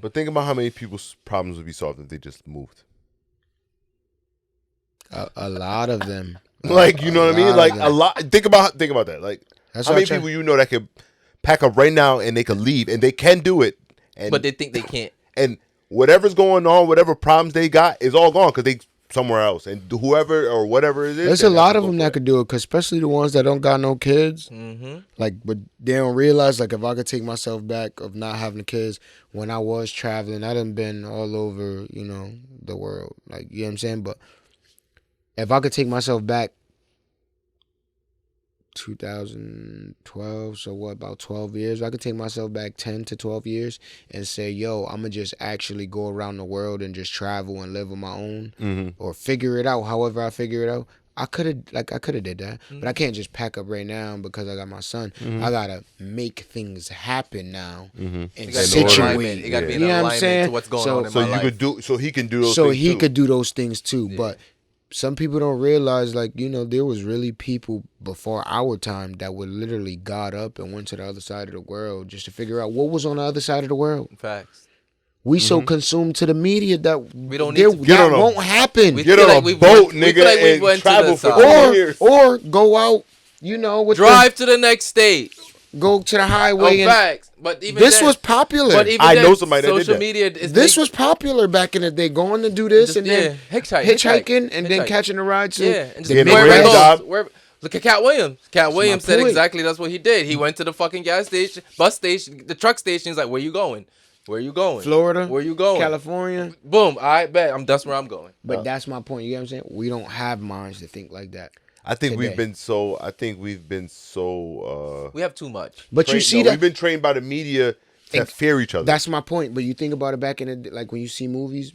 But think about how many people's problems would be solved if they just moved. A lot of them. Like, you know what I mean? Like, a lot. Think about that. Like, That's how what many people you know that could pack up right now and they could leave and they can do it. But they think they can't. And whatever's going on, whatever problems they got is all gone because they somewhere else. And whoever or whatever it is. There's a lot of them that could do it, cause especially the ones that don't got no kids. Mm-hmm. Like, but they don't realize, like, if I could take myself back of not having kids when I was traveling, I done been all over, you know, the world. Like, you know what I'm saying? But if I could take myself back 2012, so what, about 12 years? I could take myself back 10 to 12 years and say, yo, I'm going to just actually go around the world and just travel and live on my own or figure it out however I figure it out. I could have did that, but I can't just pack up right now because I got my son. I gotta make things happen now and situate. It gotta be in you know what I'm alignment saying? to what's going on in So my you life. could do. So he can do those. So things he too. could do those things too, but some people don't realize, like, you know, there was really people before our time that would literally got up and went to the other side of the world just to figure out what was on the other side of the world. Facts. We so consumed to the media that We don't need to that won't happen. We Get feel on like a we've boat, went- we feel nigga, like we've and went to travel the for side. 2 years. or go out, you know, with Drive to the next state. go to the Oh, highway. And facts. But even this then- was popular. But even I then, know somebody that did social that. media is This was popular back in the day. Going to do this and then hitchhiking and then catching a ride to and the just Getting a wherever it great goes. job. Look at Cat Williams. Cat Williams said point. exactly that's what he did. He went to the fucking gas station, bus station, the truck station. He's like, "Where you going? Where you going? Florida, Where you going? California. Boom. I bet. That's where I'm going. But that's my point. You know what I'm saying? We don't have minds to think like that. I think today. we've been so. I think we've been so. We have too much. But you see that we've been trained by the media to fear each other. that's my point. But you think about it back in the day, like when you see movies,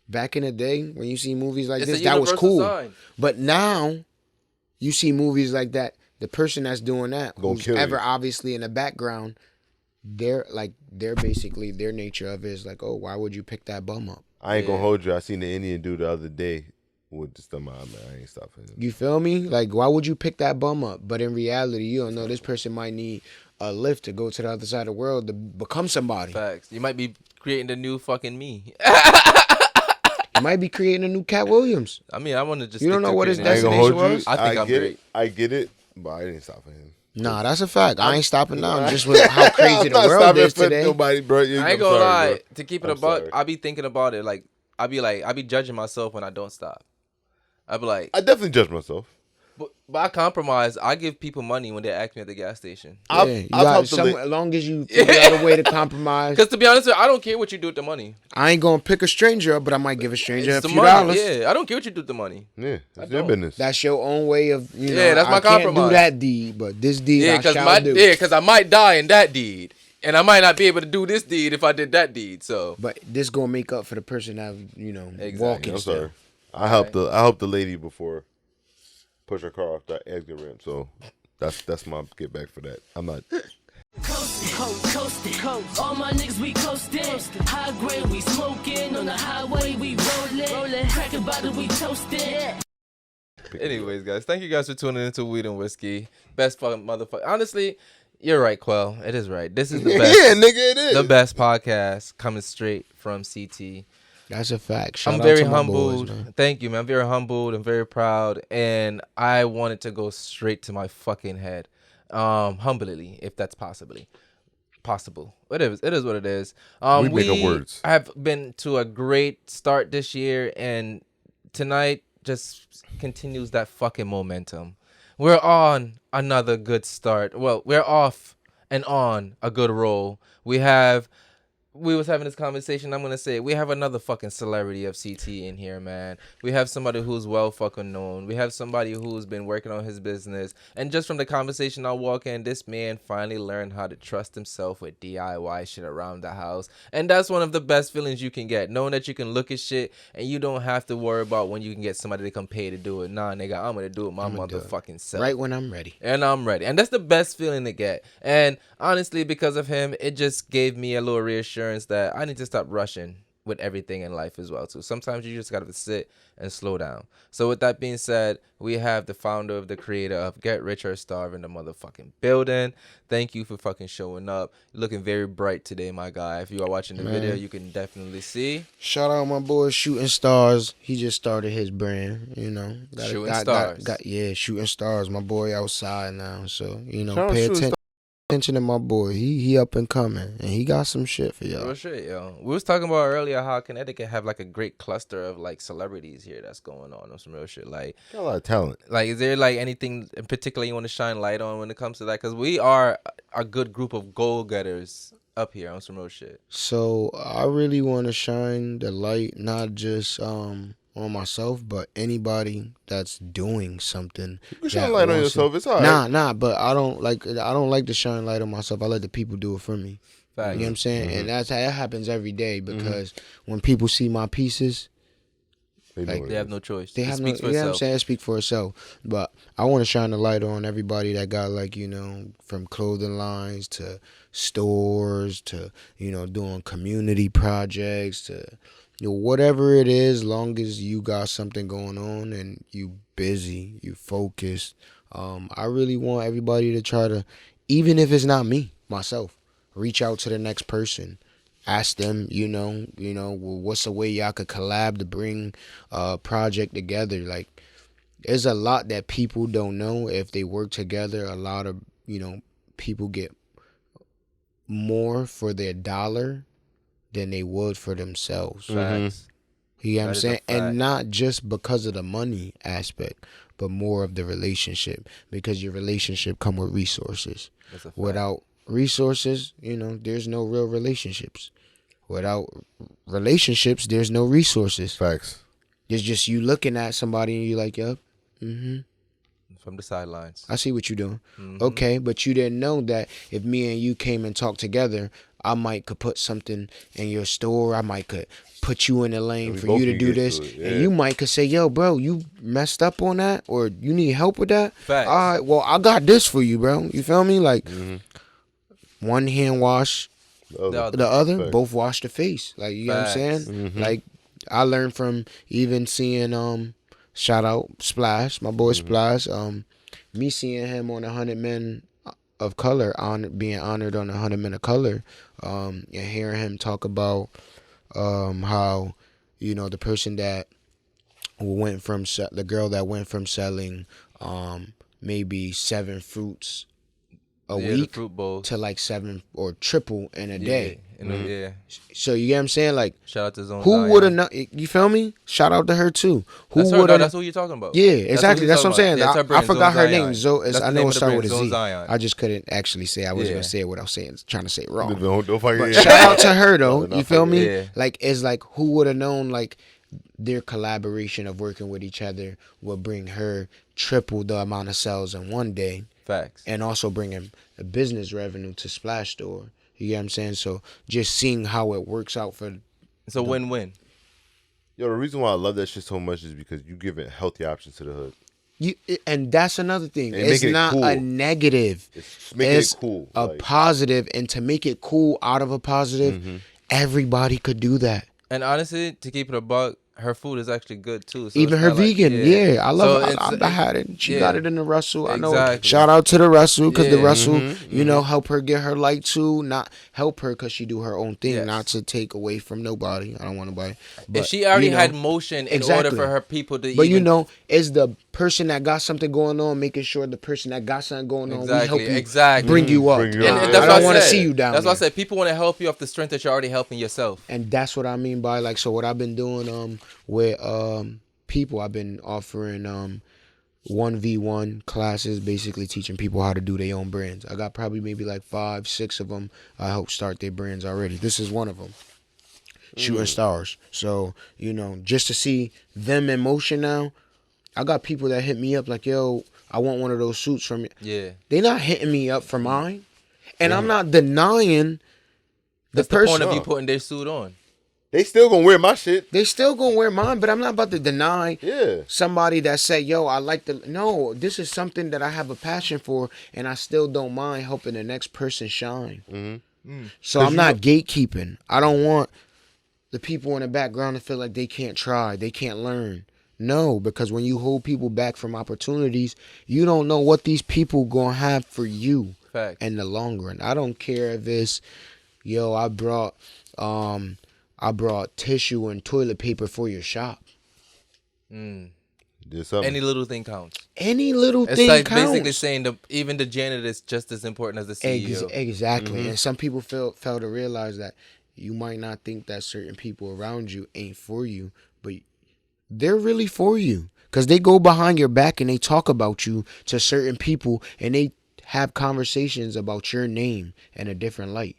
back in the day when you see movies like It's this, a that was universal cool. sign. But now, you see movies like that. The person that's doing that, Gonna who's kill ever you. obviously in the background, they're basically their nature of it is like, oh, why would you pick that bum up? I ain't gonna hold you. I seen the Indian dude the other day with just man. I ain't stopping him. You feel me? Like, why would you pick that bum up? But in reality, you don't know. This person might need a lift to go to the other side of the world to become somebody. Facts. You might be creating the new fucking me. You might be creating a new Cat Williams. I mean, I want to just. You don't stick know to what his creating- I ain't gonna hold destination you. was? I think I'm get great. it. I get it, but I didn't stop him. Nah, that's a fact. I ain't stopping now. Just with how crazy the world is today. Nobody, bro. I ain't gonna lie. To keep it I'm about, sorry. I be thinking about it. Like, I be judging myself when I don't stop. I be like, I definitely judge myself. but I compromise. I give people money when they ask me at the gas station. Yeah, I've you got helped some, as long as you figure out a way to compromise. Because to be honest, with you, I don't care what you do with the money. I ain't gonna pick a stranger up, but I might give a stranger It's a the few money. dollars. Yeah, I don't care what you do with the money. Yeah, it's don't. your business. That's your own way of, you know. Yeah, that's my I can't do compromise. that deed, but this deed I shall do. because I might die in that deed, and I might not be able to do this deed if I did that deed. So But this gonna make up for the person that, Exactly. walking I'm still. sorry. I helped the lady before push her car off that exit ramp. So that's my get back for that. I'm not. Coasting. All my niggas, we coasting. High grade, we smoking. On the highway, we rolling. Cracking bottle, we toasting. anyways, guys, thank you guys for tuning into Weed and Whiskey. Best fucking motherfucker. Honestly, you're right, Quell. It is right. This is the best. Yeah, nigga, it is The best podcast coming straight from CT. That's a fact. Shout I'm out very to my humbled. boys, man. Thank you, man. I'm very humbled and very proud. And I wanted to go straight to my fucking head. Humbly, if that's possible. It is what it is. We make up words. have been to a great start this year, and tonight just continues that fucking momentum. We're on another good start. Well, we're off and on a good roll. We was having this conversation. I'm gonna say we have another fucking celebrity of CT in here, man. We have somebody who's well fucking known. We have somebody who's been working on his business. And just from the conversation I walk in, this man finally learned how to trust himself with DIY shit around the house. And that's one of the best feelings you can get, knowing that you can look at shit and you don't have to worry about when you can get somebody to come pay to do it. Nah, nigga, I'm gonna do it my motherfucking self. Right when I'm ready. And I'm ready. And that's the best feeling to get. And honestly, because of him, it just gave me a little reassurance that I need to stop rushing with everything in life as well too. Sometimes you just gotta sit and slow down. So with that being said, we have the founder of the creator of Get Rich or Starve in the motherfucking building. Thank you for fucking showing up. You're looking very bright today, my guy. If you are watching the video, you can definitely see. Shout out my boy Shooting Stars. He just started his brand, Shooting Stars. Shooting Stars. My boy outside now, so Shout out pay Shooting attention. Attention to my boy. He up and coming, and he got some shit for y'all. Real shit, yo. We was talking about earlier how Connecticut have like a great cluster of like celebrities here that's going on some real shit. Like, Got a lot of talent. like is there like anything in particular you want to shine light on when it comes to that? Because we are a good group of goal getters up here on some real shit. So I really want to shine the light, not just on myself, but anybody that's doing something. You can shine light on yourself. It's all right. Nah, but I don't like to shine light on myself. I let the people do it for me. Facts. You know what I'm saying? And that happens every day because when people see my pieces, They They have no choice. they It have speaks no, for you know what I'm itself. saying? It speaks for itself. But I want to shine the light on everybody that got from clothing lines to stores to, doing community projects to, whatever it is, long as you got something going on and you busy, you focused. I really want everybody to try to, even if it's not me, myself, reach out to the next person. Ask them, what's a way y'all could collab to bring a project together? Like, there's a lot that people don't know. If they work together, a lot of, people get more for their dollar than they would for themselves. Facts. You know what I'm That is a saying? fact. And not just because of the money aspect, but more of the relationship. Because your relationship come with resources. That's a fact. Without resources, there's no real relationships. Without relationships, there's no resources. Facts. It's just you looking at somebody and you're like, yup, From the sidelines. I see what you're doing. Okay, but you didn't know that if me and you came and talked together, I might could put something in your store. I might could put you in the lane we for both you to can do get this. to it, yeah. And you might could say, yo, bro, you messed up on that or you need help with that. Facts. All right, well, I got this for you, bro. You feel me? Like, one hand wash, The the other, Facts. both wash the face. Like, you know what I'm Facts. saying? Like, I learned from even seeing, shout out Splash, my boy Splash, me seeing him on 100 Men of Color, being honored on 100 Men of Color, and hearing him talk about how, the person that went from, the girl that went from selling maybe 7 fruits a the week fruit bowls. to like 7 or triple in a day. Yeah. So you get what I'm saying? Like, Shout out to Zone who Zion. would have known? You feel me? Shout out to her too. Who That's her, would no, have? that's what you're talking about. Yeah, exactly. That's what I'm saying. That's her I brand, forgot Zone her name. Zion. I That's the know name it of the started brand, with a Zone Z. Zion. I just couldn't actually say. I was Yeah. gonna say it without trying to say it wrong. Don't fucking But shout out to her though. No, You feel me? Yeah. Like, it's like, who would have known? Like, their collaboration of working with each other will bring her triple the amount of sales in one day, Facts. and also bringing a business revenue to Splash Store. You get what I'm saying? So just seeing how it works out for. It's a win-win. Yo, the reason why I love that shit so much is because you giving healthy options to the hood. And that's another thing. And It's making it not cool. a negative. It's making It's it cool. a Like, positive, and to make it cool out of a positive, everybody could do that. And honestly, to keep it a buck, her food is actually good too. So Even it's her not like- vegan, yeah, I love So it. it's- I had it. She yeah. got it in the Russell. I know. Exactly. Shout out to the Russell, because the Yeah. Russell, help her get her light too. Not help her because she do her own thing. Yes. Not to take away from nobody. I don't want nobody. If But she already you know, had motion in exactly. order for her people to But even... it's the person that got something going on, making sure the person that got something going on, we help Exactly, you exactly. bring you up. Bring you And up. that's I what don't want to said. see you down That's there. why I said people want to help you off the strength that you're already helping yourself. And that's what I mean by, like, so what I've been doing with people, I've been offering 1v1 classes, basically teaching people how to do their own brands. I got probably maybe like 5-6 of them I helped start their brands already. This is one of them. Shooting Stars. So, just to see them in motion now, I got people that hit me up like, yo, I want one of those suits from you. Yeah. They not hitting me up for mine. And I'm not denying That's the person. point of you putting their suit on. they still gonna wear my shit. They still gonna wear mine, but I'm not about to deny Yeah. somebody that say, yo, I like the... No, this is something that I have a passion for, and I still don't mind helping the next person shine. So I'm not gatekeeping. I don't want... the people in the background that feel like they can't try, they can't learn. No, because when you hold people back from opportunities, you don't know what these people gonna have for you Facts. in the long run. I don't care if it's, yo, I brought tissue and toilet paper for your shop. Did something. Any little thing counts. Any little It's thing like counts. basically saying even the janitor is just as important as the CEO. Exactly. And some people fail to realize that you might not think that certain people around you ain't for you, but they're really for you. Because they go behind your back and they talk about you to certain people and they have conversations about your name in a different light.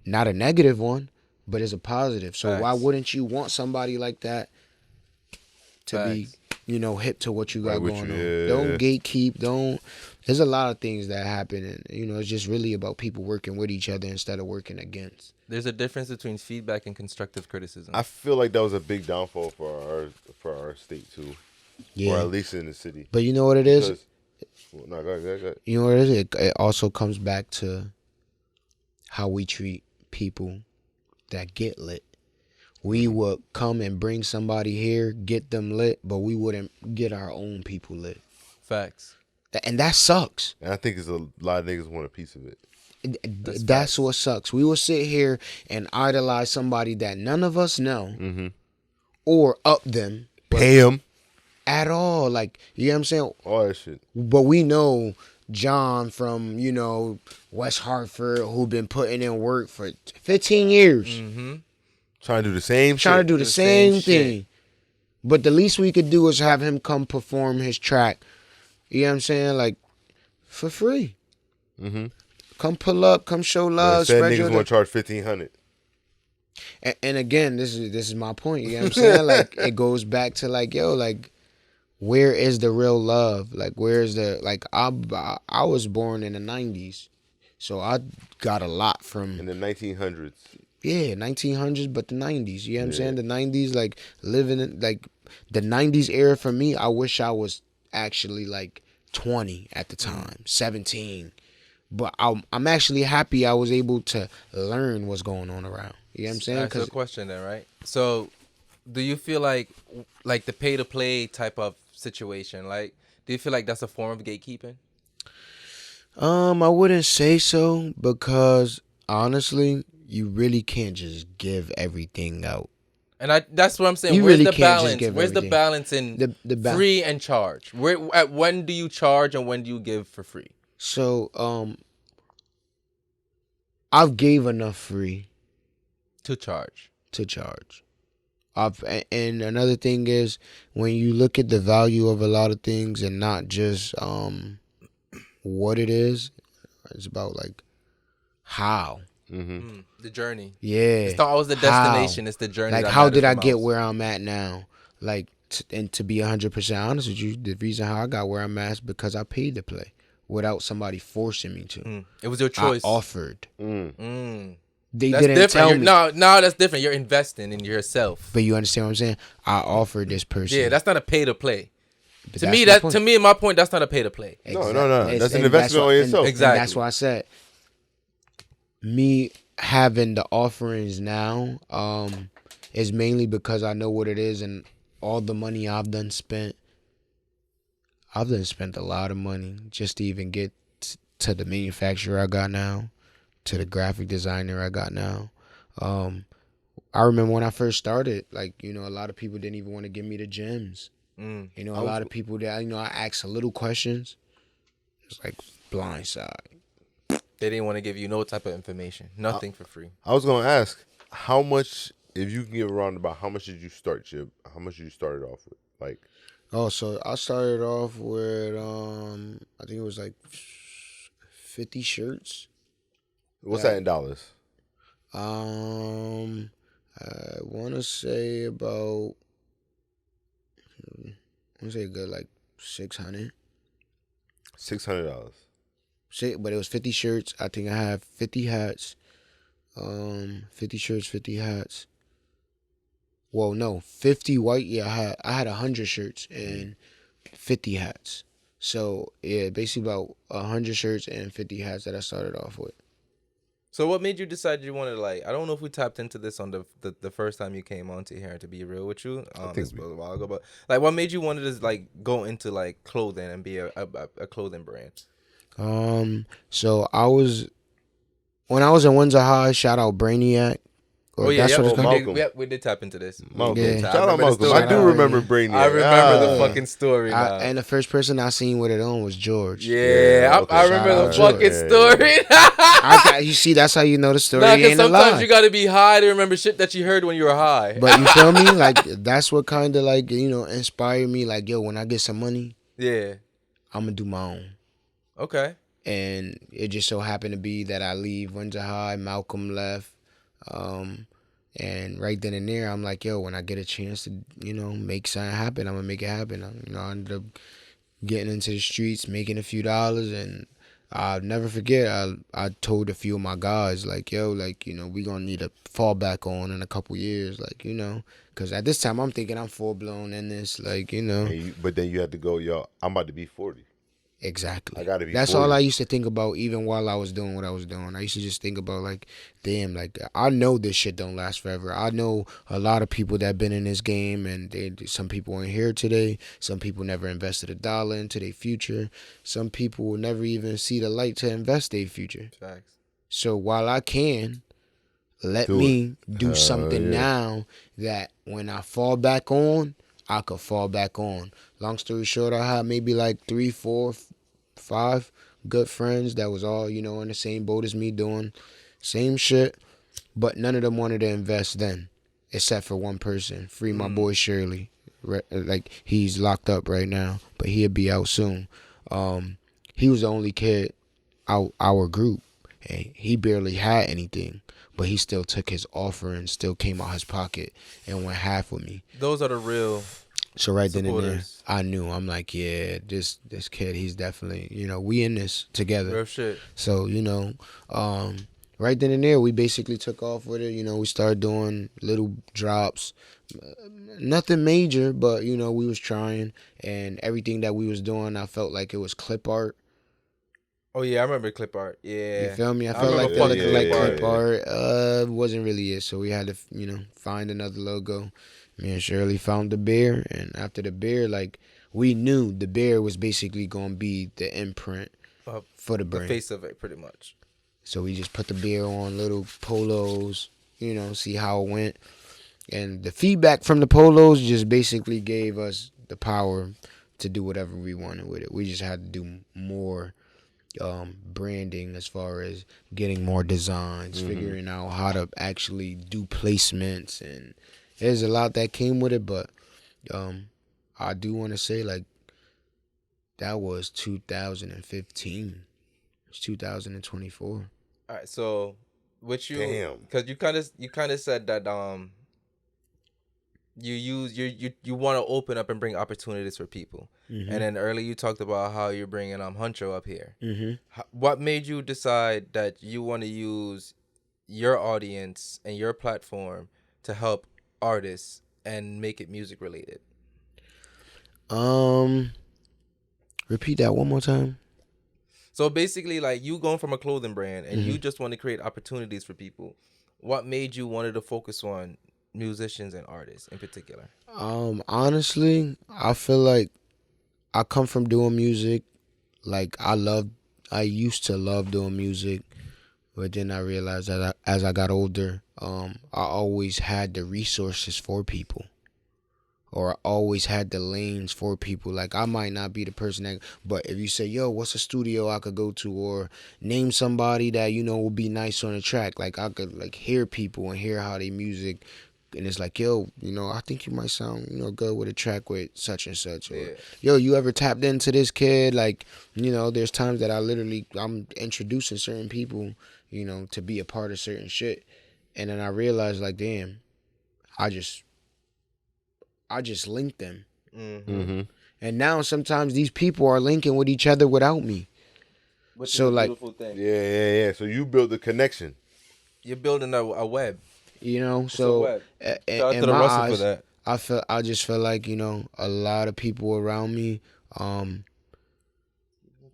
Not a negative one, but it's a positive. So why Facts. wouldn't you want somebody like that to be, hip to what you got Right with going on? you, yeah. Don't gatekeep. There's a lot of things that happen, and it's just really about people working with each other instead of working against. There's a difference between feedback and constructive criticism. I feel like that was a big downfall for our state too, or at least in the city. But you know what it is? Because, well, no, go ahead. You know what it is? It also comes back to how we treat people that get lit. We would come and bring somebody here, get them lit, but we wouldn't get our own people lit. Facts. And that sucks. And I think it's a lot of niggas want a piece of it. That's what sucks. We will sit here and idolize somebody that none of us know or up them Pay them. at all. Like, you know what I'm saying? All that shit. But we know John from, West Hartford, who been putting in work for 15 years. Trying to do the same Trying shit. to do the same thing. But the least we could do is have him come perform his track. You know what I'm saying? Like, for free. Come pull up, come show love. Said Spread niggas your want to charge $1,500. and again, this is my point. You know what I'm saying? Like, it goes back to like, yo, like, where is the real love? Like, where's the, like, I was born in the 90s, so I got a lot from In the 1900s. yeah, 1900s, but the 90s. You know what I'm saying? The 90s, like, living in, like, the 90s era for me, I wish I was actually, like, 20 at the time, 17. But I'm actually happy I was able to learn what's going on around. You know what I'm saying? That's a question then, right? So, do you feel like the pay to play type of situation, like, do you feel like that's a form of gatekeeping? I wouldn't say so, because honestly, you really can't just give everything out. And that's what I'm saying. You Where's really the can't just balance? give Where's the everything. balance in The free and charge? When do you charge and when do you give for free? So, I've gave enough free To charge. to charge. And another thing is, when you look at the value of a lot of things and not just what it is, it's about like how. The journey. Yeah. It's not always the destination. It's the journey. Like, that how matters did the I get most. where I'm at now? Like, and to be 100% honest with you, the reason how I got where I'm at is because I paid to play without somebody forcing me to. It was your choice. I offered. They That's didn't different. tell me. No, that's different. You're investing in yourself. But you understand what I'm saying? I offered this person. Yeah, that's not a pay to play. But To that's me, my that point. to me, in my point, that's not a pay to play. No. It's- That's an and investment why- on yourself. and that's Exactly. why I said, me having the offerings now is mainly because I know what it is, and all the money I've done spent a lot of money just to even get to the manufacturer I got now, to the graphic designer I got now. I remember when I first started, like, a lot of people didn't even want to give me the gems. A lot of people that, I asked little questions. It's like blindside. They didn't want to give you no type of information. Nothing for free. I was gonna ask, how much, if you can give a round about how much did you start it off with? Like, Oh, so I started off with I think it was like 50 shirts. what's that in dollars? I want to say about, I want to say a good like 600. $600. But it was 50 shirts. I think I have 50 hats. 50 shirts, 50 hats. Well, no, 50 white. Yeah, I had 100 shirts and 50 hats. So yeah, basically about 100 shirts and 50 hats that I started off with. So what made you decide you wanted to like? I don't know if we tapped into this on the first time you came onto here. To be real with you, think this was a while ago. But like, what made you want to just like go into like clothing and be a clothing brand? So when I was in Windsor High, shout out Brainiac. Or Oh yeah, that's yeah. what it's called. Malcolm. We did tap into this. Malcolm. Yeah. Shout out I remember the Malcolm. story I do now. remember Brainiac. I remember the Yeah. fucking story now. And the first person I seen with it on was George. Yeah, Yeah, okay. I remember Shout the out fucking George. story. You see, that's how you know the story Nah, because ain't a sometimes lie. you gotta be high to remember shit that you heard when you were high. But you feel me? Like that's what kind of like inspired me. Like yo, when I get some money, Yeah. I'm gonna do my own. Okay. And it just so happened to be that I leave Windsor High, Malcolm left, and right then and there, I'm like, yo, when I get a chance to, make something happen, I'm gonna make it happen. I ended up getting into the streets, making a few dollars, and I'll never forget. I told a few of my guys, like, yo, like, we gonna need a fallback on in a couple years, like, because at this time I'm thinking I'm full blown in this, like, But then you had to go, yo, I'm about to be 40. Exactly. I gotta be That's 40. all I used to think about, even while I was doing what I was doing. I used to just think about like, damn, like I know this shit don't last forever. I know a lot of people that been in this game, and some people ain't here today. Some people never invested a dollar into their future. Some people will never even see the light to invest their future. Facts. So while I can, let Do me do something yeah. now that when I fall back on, I could fall back on. Long story short, I had maybe like 3, 4, 5 good friends that was all, in the same boat as me doing same shit, but none of them wanted to invest then, except for one person, free my boy Shirley. Like he's locked up right now, but he'll be out soon. He was the only kid out our group, and he barely had anything, but he still took his offer and still came out his pocket and went half with me. Those are the real. So right then and there, supporters. I knew. I'm like, yeah, this kid, he's definitely, we in this together. Real shit. So, right then and there, we basically took off with it. We started doing little drops. Nothing major, but, we was trying. And everything that we was doing, I felt like it was clip art. Oh yeah, I remember clip art. Yeah. You feel me? I I felt like remember that fucking like clip clip art. art wasn't really it. So we had to, find another logo. Me and Shirley found the bear, and after the bear, like we knew the bear was basically gonna be the imprint for the The brand. face of it, pretty much. So we just put the bear on little polos, see how it went. And the feedback from the polos just basically gave us the power to do whatever we wanted with it. We just had to do more branding as far as getting more designs, figuring out how to actually do placements, and there's a lot that came with it, but I do want to say like that was 2015. It's 2024. All right, so what you? Damn. Because you kind of said that you want to open up and bring opportunities for people, and then earlier you talked about how you're bringing Huncho up here. What made you decide that you want to use your audience and your platform to help artists and make it music related? Repeat that one more time. So basically, like you going from a clothing brand and you just want to create opportunities for people. What made you wanted to focus on musicians and artists in particular? Honestly, I feel like I come from doing music. Like I used to love doing music, but then I realized that as I got older, I always had the resources for people, or I always had the lanes for people. Like I might not be the person that, but if you say, yo, what's a studio I could go to, or name somebody that will be nice on a track, like I could like hear people and hear how they music. And it's like, yo, I think you might sound, good with a track with such and such. Or, yo, you ever tapped into this kid? Like, there's times that I'm introducing certain people, to be a part of certain shit. And then I realized, like, damn, I just linked them. And now sometimes these people are linking with each other without me. Which So, is a like- beautiful thing. Yeah. So you built the connection. You're building a web. So web. Shout out in to the my Russell eyes, for that. I just feel like, a lot of people around me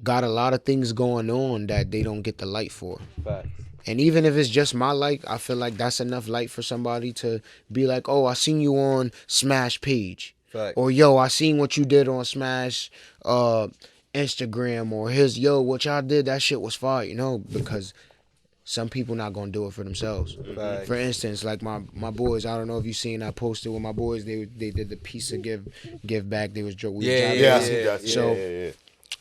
got a lot of things going on that they don't get the light for. Facts. And even if it's just my like, I feel like that's enough light for somebody to be like, oh, I seen you on Smash page. Fact. Or yo, I seen what you did on Smash Instagram, or yo, what y'all did, that shit was fire, because some people not gonna do it for themselves. Facts. For instance, like my boys, I don't know if you seen, I posted with my boys, they did the piece of give back. They was we Yeah, was Yeah, I driving. see that. So- Yeah.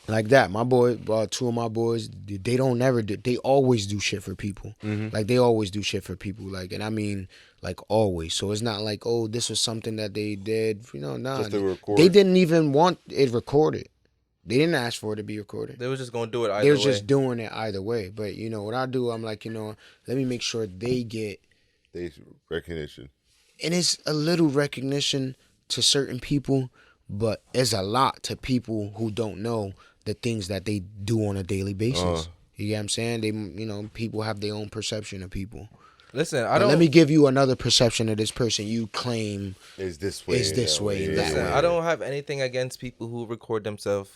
Like that, my boy, two of my boys, they don't never do. They always do shit for people. Like they always do shit for people. Like, and I mean, like always. So it's not like, oh, this was something that they did. Nah. Just to record. They didn't even want it recorded. They didn't ask for it to be recorded. They was just gonna do it either They was way. just doing it either way. But what I do, I'm like, let me make sure they get. They recognition. And it's a little recognition to certain people, but it's a lot to people who don't know the things that they do on a daily basis. You get what I'm saying? They, people have their own perception of people. Listen, I But don't. let me give you another perception of this person you claim. Is this way? Is this way, Yeah, that Listen, way. I don't have anything against people who record themselves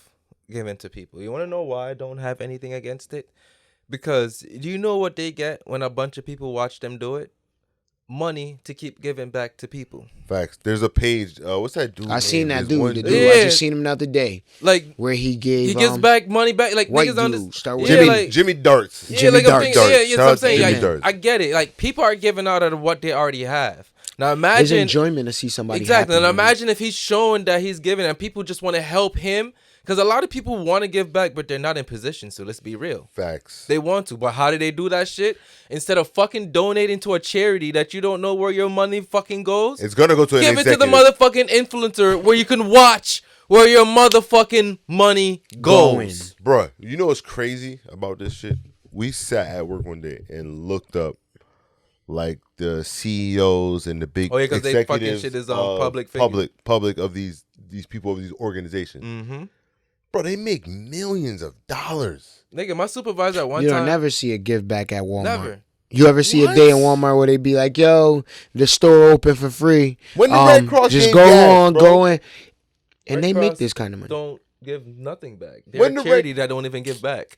giving to people. You want to know why I don't have anything against it? Because do you know what they get when a bunch of people watch them do it? Money to keep giving back to people. Facts. There's a page. What's that dude? I seen that There's dude. one The dude. dude I Yeah. just seen him the other day Like where he gave. he gives back money back. Like white niggas on dude, this. start with Jimmy like, Jimmy Darts. Yeah, Jimmy like I'm Darts. thinking, yeah, Shout what out I'm to saying. Jimmy Like, Darts. I get it. Like people are giving out of what they already have. Now There's imagine enjoyment to see somebody exactly. happy, And man. imagine if he's showing that he's giving, and people just want to help him. Because a lot of people want to give back, but they're not in position. So let's be real. Facts. They want to, but how do they do that shit? Instead of fucking donating to a charity that you don't know where your money fucking goes, It's gonna go to an give it to the executive. motherfucking influencer where you can watch where your motherfucking money goes. Bruh, you know what's crazy about this shit? We sat at work one day and looked up like the CEOs and the big Oh, yeah, 'cause they fucking executives shit is of public figures. public of these people of these organizations. Mm-hmm. Bro, they make millions of dollars. Nigga, my supervisor at one You time. don't never see a give back at Walmart. Never. You ever see a day in Walmart where they be like, "Yo, the store open for free. When the Red Cross just gave go gas, on, bro. go in," and Red they make Cross this kind of money. Don't give nothing back. They're When a the charity that don't even give back.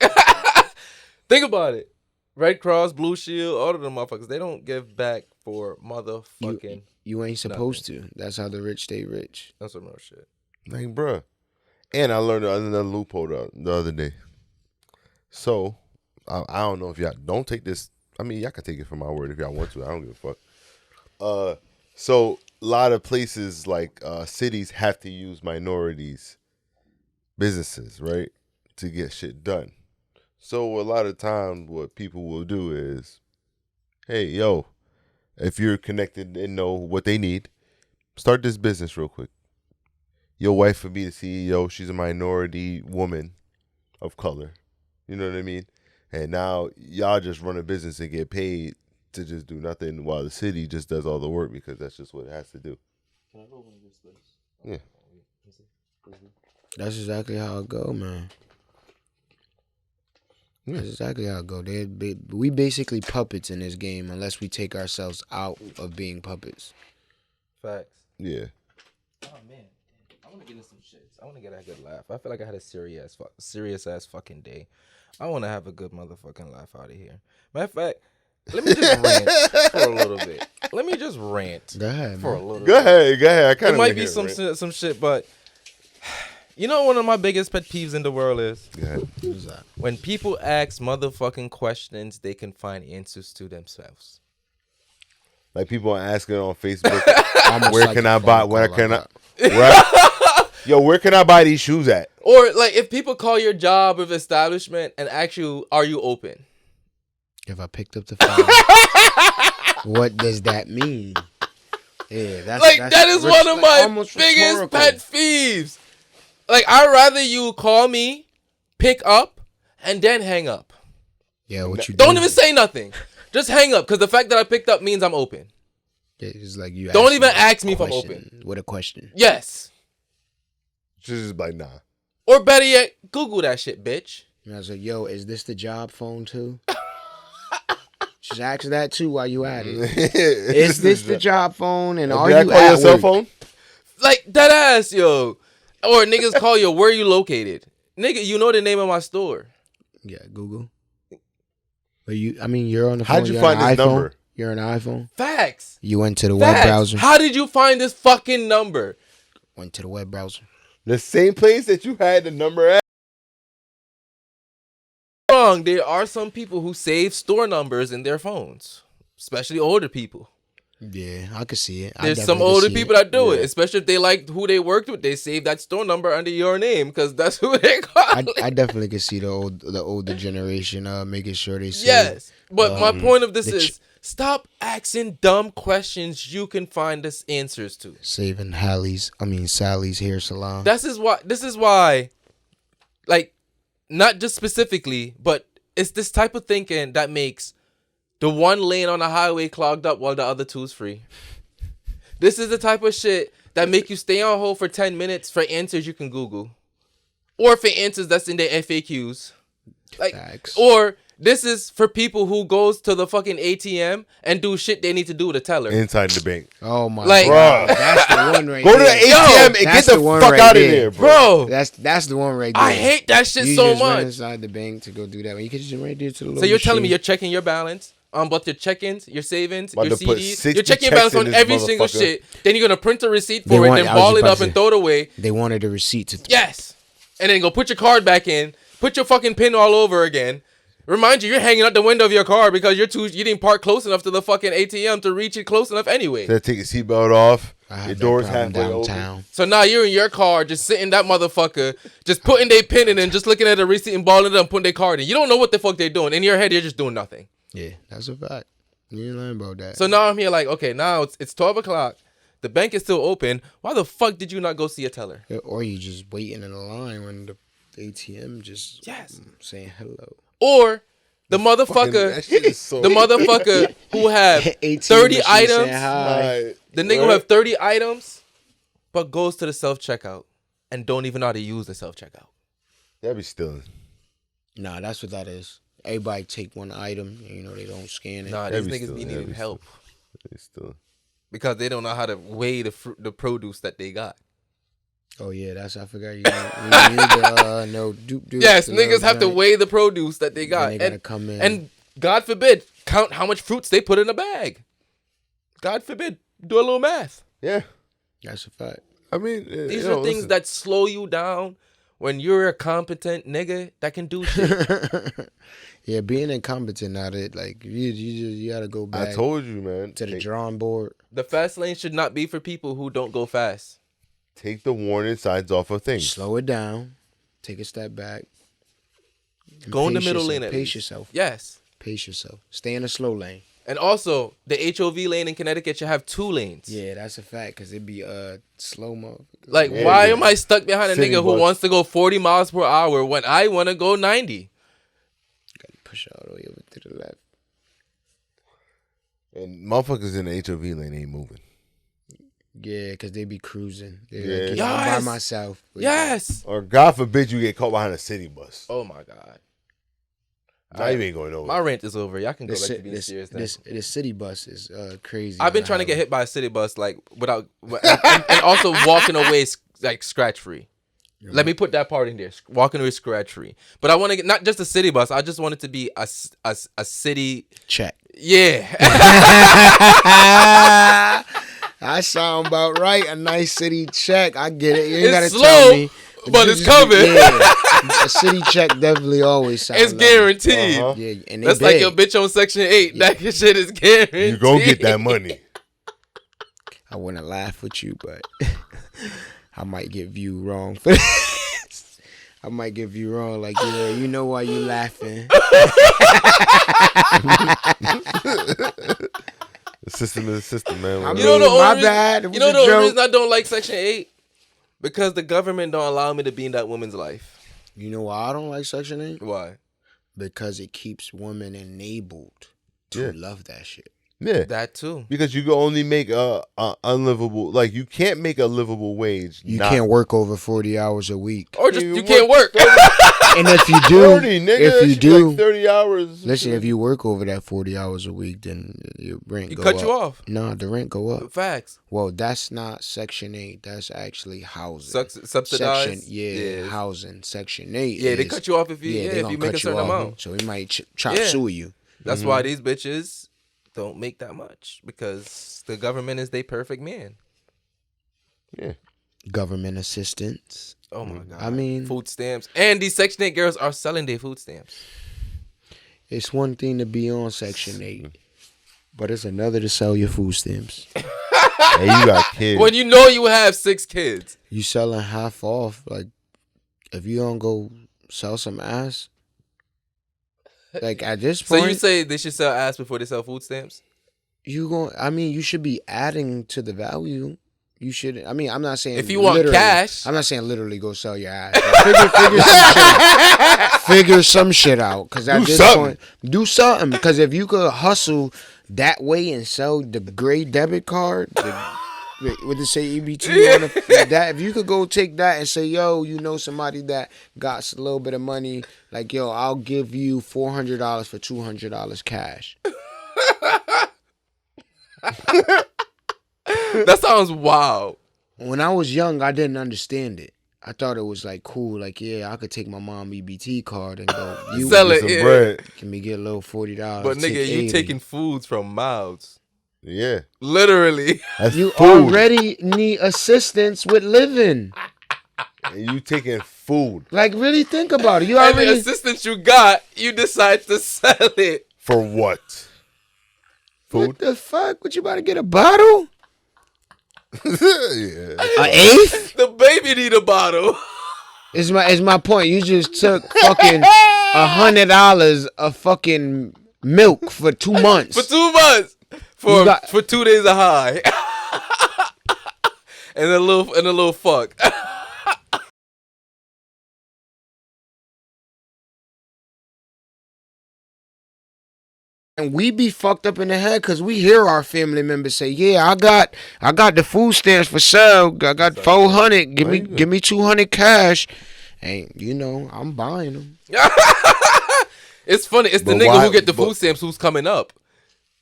Think about it. Red Cross, Blue Shield, all of them motherfuckers, they don't give back for motherfucking. You ain't supposed to. That's how the rich stay rich. That's some real shit. Like, bruh. And I learned another loophole the other day. So, I don't know if y'all don't take this. I mean, y'all can take it for my word if y'all want to. I don't give a fuck. So a lot of places like cities have to use minorities, businesses, right, to get shit done. So a lot of times, what people will do is, hey, yo, if you're connected and know what they need, start this business real quick. Your wife would be the CEO. She's a minority woman of color. You know what I mean? And now y'all just run a business and get paid to just do nothing while the city just does all the work because that's just what it has to do. Yeah. That's exactly how it go, man. Yeah. That's exactly how it go. We basically puppets in this game unless we take ourselves out of being puppets. Facts. Yeah. Oh man, I want to get in some shits. I want to get a good laugh. I feel like I had a serious ass fucking day. I want to have a good motherfucking laugh out of here. Matter of fact, let me just rant for a little bit. Let me just rant Go ahead, for a man. little Go bit. ahead. I kind It of might be some shit, but you know one of my biggest pet peeves in the world is Go ahead. Who's that? when people ask motherfucking questions they can find answers to themselves. Like people are asking on Facebook, Almost where like can a I phone buy? call Where I can I? got. Yo, where can I buy these shoes at? Or like if people call your job of establishment and ask you, are you open? If I picked up the phone, what does that mean? Yeah, that's That is one of my almost biggest rhetorical. pet peeves. Like I'd rather you call me, pick up, and then hang up. Yeah, what you Don't do. even say nothing. Just hang up because the fact that I picked up means I'm open. Yeah, it's like you Don't ask even me a ask me if I'm question with a question. Yes. She's just like, nah. Or better yet, Google that shit, bitch. And I was like, yo, is this the job phone too? Just ask that too while you at it. Is this the job phone? And are Did I you call your at cell work? phone? Like that ass, yo. Or niggas call you, where you located? Nigga, you know the name of my store. Yeah, Google. But you're on the phone. How'd you you're find on this iPhone? number? You're on an iPhone. Facts. You went to the web Facts. browser. How did you find this fucking number? Went to the web browser. The same place that you had the number at. Wrong. There are some people who save store numbers in their phones, especially older people. Yeah, I could see it. There's some older people that do it, especially if they like who they worked with. They save that store number under your name because that's who they call. I definitely could see the older generation making sure they save. Yes, but my point of this the is stop asking dumb questions you can find us answers to. Saving Sally's hair salon. This is why, like, not just specifically, but it's this type of thinking that makes the one lane on the highway clogged up while the other two is free. This is the type of shit that make you stay on hold for 10 minutes for answers you can Google. Or for answers that's in their FAQs. Like, Facts. or this is for people who goes to the fucking ATM and do shit they need to do with a teller. Inside the bank. Oh my Like- god, that's the one right Go to the there. ATM and get that's the the one fuck right out of there. there, bro. Bro, That's the one right there. I hate that shit you so just went much. inside the bank to go do that. When you could just right there to the little So you're telling me machine. you're checking your balance on both your check-ins, your savings, About your to put CDs. 60 You're checking your checks balance in on this every single motherfucker. shit. Then you're gonna print a receipt They for it, want- then I was ball it about up to and say. throw it away. They wanted a receipt to. Yes, and then go put your card back in, put your fucking pin all over again. Remind you, you're hanging out the window of your car because you didn't park close enough to the fucking ATM to reach it close enough anyway. Then take your seatbelt off. I Your had door's that problem halfway open. downtown. So now you're in your car, just sitting that motherfucker, just putting their pin in and just looking at the receipt and balling it up and putting their card in. You don't know what the fuck they're doing. In your head, you're just doing nothing. Yeah, that's a fact. You didn't learn about that. So now I'm here like, okay, now it's 12 o'clock. The bank is still open. Why the fuck did you not go see a teller? Or you just waiting in the line when the ATM just Yes. saying hello. Or the Fucking- motherfucker, that shit is so the motherfucker who have 18 30 machine items, saying hi. Right. the nigga who have 30 items, but goes to the self-checkout and don't even know how to use the self-checkout. That be stealing. Nah, that's what that is. Everybody take one item, they don't scan it. Nah, That these be niggas stealing, be that needing be help They stealing. because they don't know how to weigh the produce that they got. Oh yeah, I forgot you need the no doop. Yes, the niggas little have to joint. weigh the produce that they got. Then they gotta come in. And God forbid, count how much fruits they put in a bag. God forbid, do a little math. Yeah. That's a fact. I mean, These are things that slow you down when you're a competent nigga that can do shit. Yeah, being incompetent at it, like you gotta go back I told you, man. to the drawing board. The fast lane should not be for people who don't go fast. Take the warning signs off of things. Slow it down. Take a step back. and Go in the pace middle yourself, lane at Pace least. yourself. Yes. Pace yourself. Stay in the slow lane. And also, the HOV lane in Connecticut should have 2 lanes. Yeah, that's a fact. Cause it'd be slow mo. Like, Yeah, why yeah. am I stuck behind a City nigga who bus. wants to go 40 miles per hour when I want to go 90? Gotta push all the way over to the left. And motherfuckers in the HOV lane ain't moving. Yeah, cause they be cruising. They're Yeah. like, I'm by Yes. myself. Yes. Or God forbid you get caught behind a city bus. Oh my God. Now you ain't going nowhere. My rant is over. Y'all can go This, back to being serious now. this city bus is crazy. I've been on trying to the get hit by a city bus like without and also walking away like scratch free. Let me put that part in there. Walking away scratch free. But I want to get not just a city bus. I just want it to be a city. check. Yeah. I sound about right. A nice city check. I get it. You ain't It's gotta slow, tell me. but you it's just- coming. Yeah. A city check definitely always sounds. It's guaranteed. Uh-huh. Yeah, and they That's like big. your bitch on Section 8. That shit is guaranteed. You go get that money. I want to laugh with you, but I might get viewed wrong for this. I might get viewed wrong. Like, yeah, you know why you laughing? The system is the system, man. I You know the My only bad. It reason, was you know a the only joke. reason I don't like Section 8? Because the government don't allow me to be in that woman's life. You know why I don't like Section 8? Why? Because it keeps women enabled to Yeah. love that shit. Yeah. That too. Because you can only make a unlivable, like you can't make a livable wage. You can't work over 40 hours a week. Or just You you can't work. And if you do, 30, nigga. if That you should be do, like 30 hours. listen, if you work over that 40 hours a week, then your rent He go cut up. you off. Nah, the rent go up. Facts. Well, that's not Section 8. That's actually housing. Subsidized. Section, yeah, housing. Section 8. Yeah, they is- cut you off if you they if gonna you make a cut certain off. amount. So he might chop Yeah. suey you. That's why these bitches don't make that much, because the government is their perfect man. Yeah. Government assistance. Oh my god. I mean, food stamps, and these Section 8 girls are selling their food stamps. it's one thing to be on Section 8, but it's another to sell your food stamps. And you got kids. When you know you have 6 kids. You selling half off. Like, if you don't go sell some ass, like at this So point, you say they should sell ass before they sell food stamps? you should be adding to the value. You should. I mean, I'm not saying If you want literally- cash. I'm not saying literally go sell your ass. Figure some shit. Figure some shit out. Because at Do this something. point, do something. Because if you could hustle that way and sell the gray debit card, what they say EBT on that, if you could go take that and say, yo, you know somebody that got a little bit of money, like, yo, I'll give you $400 for $200 cash. That sounds wild. When I was young, I didn't understand it. I thought it was like cool, like, yeah, I could take my mom EBT card and go, you Sell it. Some Yeah. bread. can we get a little $40? But take nigga, you 80. taking foods from mouths. Yeah. Literally. That's You food. already need assistance with living. And you taking food. Like, really think about it. You And the already assistance you got, you decide to sell it. For what? what Food? the fuck? What, you about to get a bottle? Yeah. An eighth? The baby need a bottle. Is my point. You just took fucking $100 of fucking milk for 2 months. For 2 months. You got- For 2 days of high. and a little fuck. And we be fucked up in the head because we hear our family members say, "Yeah, I got the food stamps for sale. I got 400. Give me 200 cash." And you know, I'm buying them. It's funny. It's the But nigga why- who get the but- food stamps who's coming up.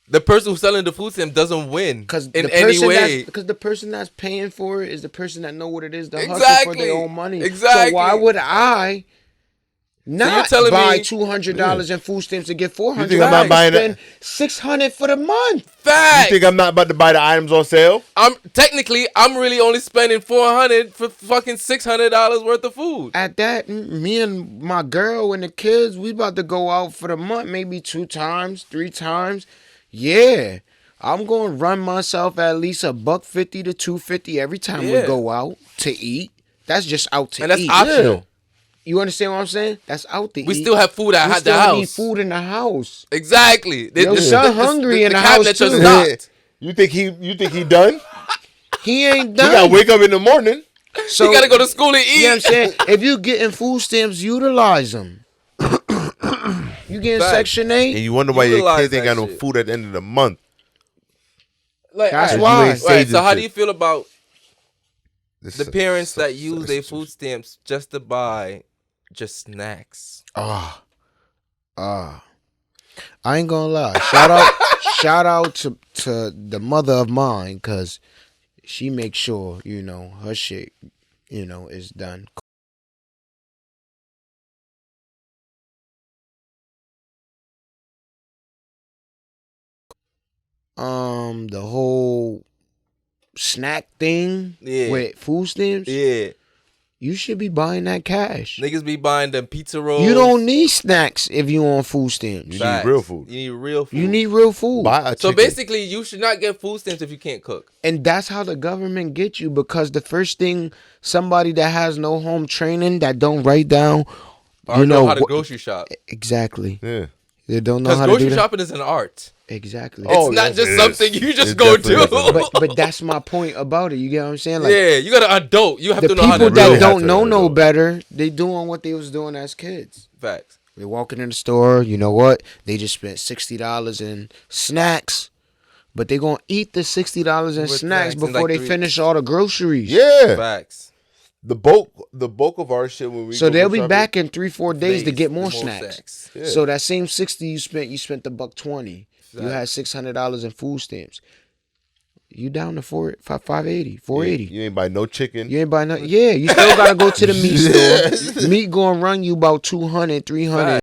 The person who's selling the food stamp doesn't win Because in any way. Because the person that's paying for it is the person that know what it is to hustle for Exactly. their own money. Exactly. So why would I not telling buy me- $200 in food stamps to get $400? You think I'm not buying spend that? $600 for the month. Fact. You think I'm not about to buy the items on sale? I'm really only spending $400 for fucking $600 worth of food. At that, me and my girl and the kids, we about to go out for the month, maybe 2 times, 3 times. Yeah, I'm gonna run myself at least $150 to $250 every time we Yeah. go out to eat. That's just out to And that's eat. optional. You understand what I'm saying? That's out to eat. We still have food at We the still house. need food in the house. Exactly. Yo, son hungry in the house, cabinets are too. stocked. You think he done? He ain't He done. gotta wake up in the morning. So, You gotta go to school and eat. You know what I'm saying? If you getting food stamps, utilize them. You getting Facts. Section 8? And you wonder why your Utilize kids ain't that got no shit. food at the end of the month. Like, That's alright, why. You ain't Right, saved so this how do shit. you feel about This the is- parents so- that use so- their food stamps just to buy just snacks? I ain't gonna lie. Shout out to the mother of mine, cause she makes sure, you know, her shit, you know, is done. The whole snack thing Yeah. with food stamps, Yeah. you should be buying that cash. Niggas be buying them pizza rolls. You don't need snacks if you on food stamps. You Facts. need real food. You need real food. You need real food. Buy a So chicken. basically, you should not get food stamps if you can't cook. And that's how the government gets you, because the first thing somebody that has no home training, that don't write down, Or you know how to wh- grocery shop. exactly. Yeah. They don't know Because how to grocery do that. shopping is an art. Exactly. Oh, It's not yes, just it something is. you just It go definitely do. is. but that's my point about it. You get what I'm saying? Like, yeah, you got to adult. You have the to know how people to that really do. have don't to know no adult. better, they doing what they was doing as kids. Facts. They walking in the store, you know what? They just spent $60 in snacks, but they gonna eat the $60 in With snacks snacks in before like they 3 finish all the groceries. Yeah. Facts. The bulk of our shit when we So go they'll grocery be shopping- back in 3-4 days to Days, get more more snacks. snacks. Yeah. So that same 60 you spent $120. You Facts. had $600 in food stamps. You down to 580, 480. You ain't buy no chicken. You ain't buying nothing. Yeah, you still gotta go to the meat store. Meat gonna run you about 200, 300. Facts.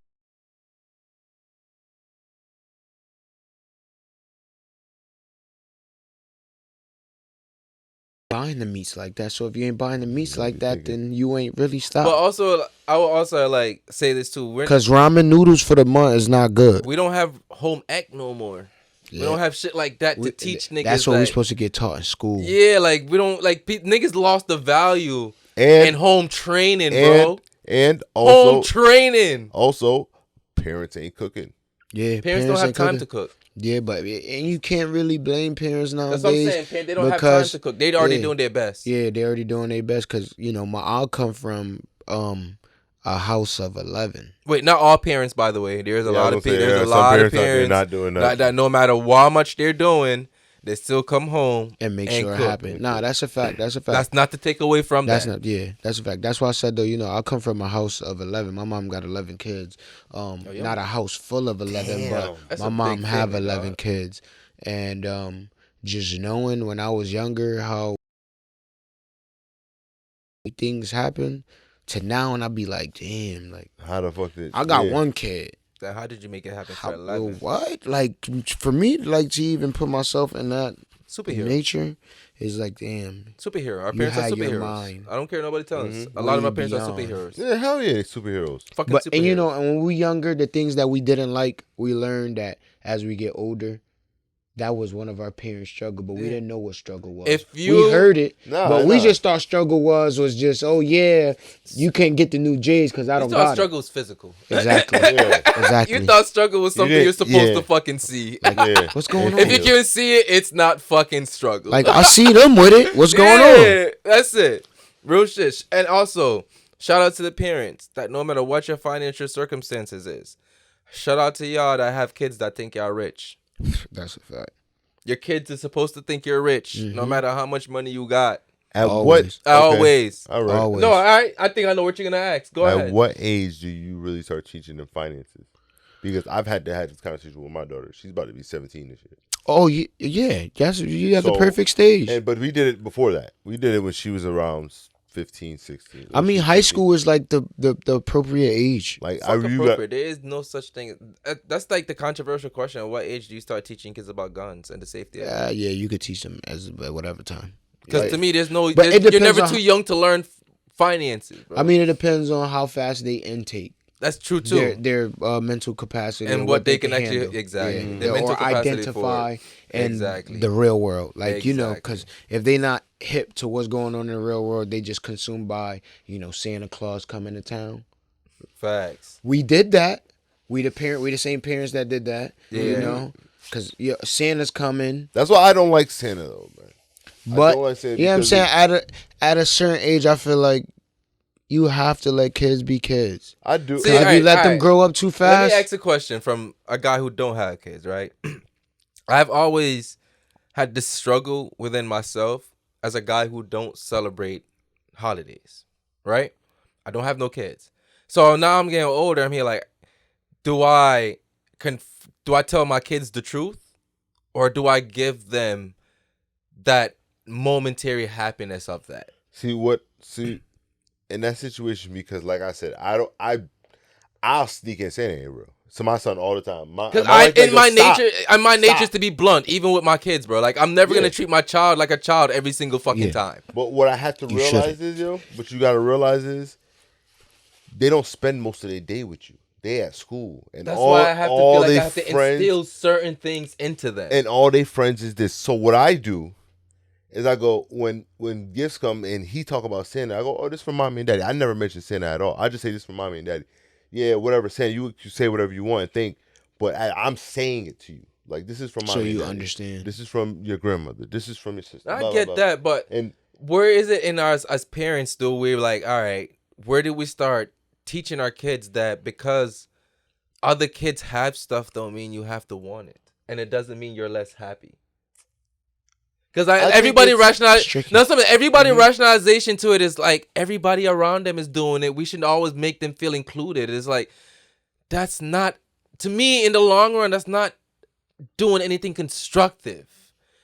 buying the meats like that. So if you ain't buying the meats like that, thinking. then you ain't really But stopped. also, I will also like say this too. Cause ramen noodles for the month is not good. We don't have home ec no more. We don't have shit like that to teach niggas. That's what that, we supposed to get taught in school. Yeah, like we don't like niggas lost the value And in home training, bro. And also Home training. Also, parents ain't cooking. Yeah, Parents don't have ain't time cooking. to cook. Yeah, but and you can't really blame parents nowadays. That's what I'm saying. They don't have time to cook. They already doing their best. Yeah, they already doing their best because I come from a house of 11. Wait, not all parents, by the way. There's a lot of parents. There's a some lot of parents out there parents not doing that. that no matter how much they're doing, they still come home And make and sure cook. it happen. Nah, that's a fact. That's a fact. That's not to take away from That's that. not. Yeah, that's a fact. That's why I said though. I come from a house of 11. My mom got 11 kids. Not a house full of 11, but That's my a mom big have family, 11 dog. kids. And just knowing when I was younger how things happen to now, and I be like, damn, like How the fuck did I got one kid. Then how did you make it happen How, for 11? what? Like for me, like to even put myself in that Superhero. nature is like, damn. Superhero. Our You parents are had your superheroes. mind. I don't care nobody tells us. A lot of my Way parents are beyond. superheroes. Yeah, hell yeah, they superheroes. Fucking But superheroes. and when we younger, the things that we didn't like, we learned that as we get older, that was one of our parents' struggle, but we didn't know what struggle was. If we you- heard it, Nah, but we nah. just thought struggle was just you can't get the new J's because I You don't thought got struggle was physical. it. Exactly, Yeah. exactly. You thought struggle was something didn't- you're supposed yeah. to fucking see. Yeah. What's going on? If you can see it, it's not fucking struggle. Like I see them with it. What's going Yeah, on? that's it. Real shit. And also, shout out to the parents that no matter what your financial circumstances is, shout out to y'all that have kids that think y'all rich. That's a fact. Your kids are supposed to think you're rich, no matter how much money you got. At Always. what? Always. All right. Always. No, I think I know what you're gonna ask. Go At ahead. what age do you really start teaching them finances? Because I've had to have this conversation with my daughter. She's about to be 17 this year. Oh yeah. That's you have the So- perfect stage. But we did it before that. We did it when she was around 15, 16. I mean, high school is like the appropriate age. Like Fuck I appropriate. There is no such thing. That's like the controversial question. At what age do you start teaching kids about guns and the safety of it? Yeah, you could teach them at whatever time. Because Like- to me, there's no. But it you're depends never on- too young to learn finances, bro. I mean, it depends on how fast they intake that's true too. their mental capacity And what they can actually- handle. exactly. Yeah. Their mental or capacity identify for in Exactly. the real world. Like Exactly. because if they not hip to what's going on in the real world, they just consumed by Santa Claus coming to town. Facts. We did that. We the same parents that did that. Yeah. Because Santa's coming. That's why I don't like Santa though, man. But don't like Santa you know what I'm because saying? At a certain age, I feel like you have to let kids be kids. I do. See, If you alright, let them alright. grow up too Let fast, me ask a question from a guy who don't have kids, right? I've always had this struggle within myself as a guy who don't celebrate holidays, right? I don't have no kids. So now I'm getting older. I'm here like, do I tell my kids the truth, or do I give them that momentary happiness of that? See in that situation, because like I said, I'll sneak in Santa ain't real. So my son all the time. Because my nature is to be blunt, even with my kids, bro. Like I'm never gonna treat my child like a child every single fucking Yeah. time. But what I have to realize is, what you got to realize is, they don't spend most of their day with you. They at school, and That's all, why I have to all feel like I they have to friends, instill certain things into them. and all they friends is this. So what I do is I go when gifts come and he talk about Santa, I go, oh, this for mommy and daddy. I never mention Santa at all. I just say this for mommy and daddy. Yeah, whatever, Santa. You say whatever you want and think, but I'm saying it to you. Like this is from mommy. so and you daddy. understand. This is from your grandmother. This is from your sister. I blah, get blah, blah. that, but And where is it in us as parents? Do we're like, all right, where did we start teaching our kids that because other kids have stuff don't mean you have to want it, and it doesn't mean you're less happy. Because think everybody it's rationalize tricky. no something. Everybody rationalization to it is like everybody around them is doing it. We should always make them feel included. It's like that's not, to me, in the long run, that's not doing anything constructive.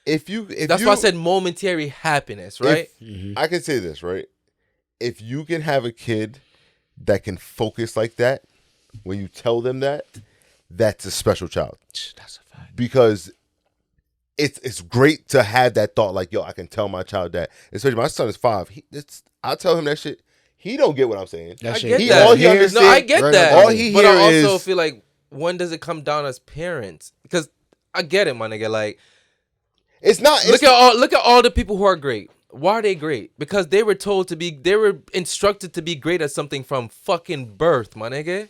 if That's why I said momentary happiness, right? I can say this, right? If you can have a kid that can focus like that, when you tell them that, that's a special child. That's a fact. Because it's great to have that thought. Like, yo, I can tell my child that. Especially my son is 5. I tell him that shit. He don't get what I'm saying. That I shit get that. All he understands. No, I get right that. All he but I hear also is- feel like, when does it come down as parents? Because I get it, my nigga. Like, It's not. look at all the people who are great. Why are they great? Because they were instructed to be great at something from fucking birth, my nigga.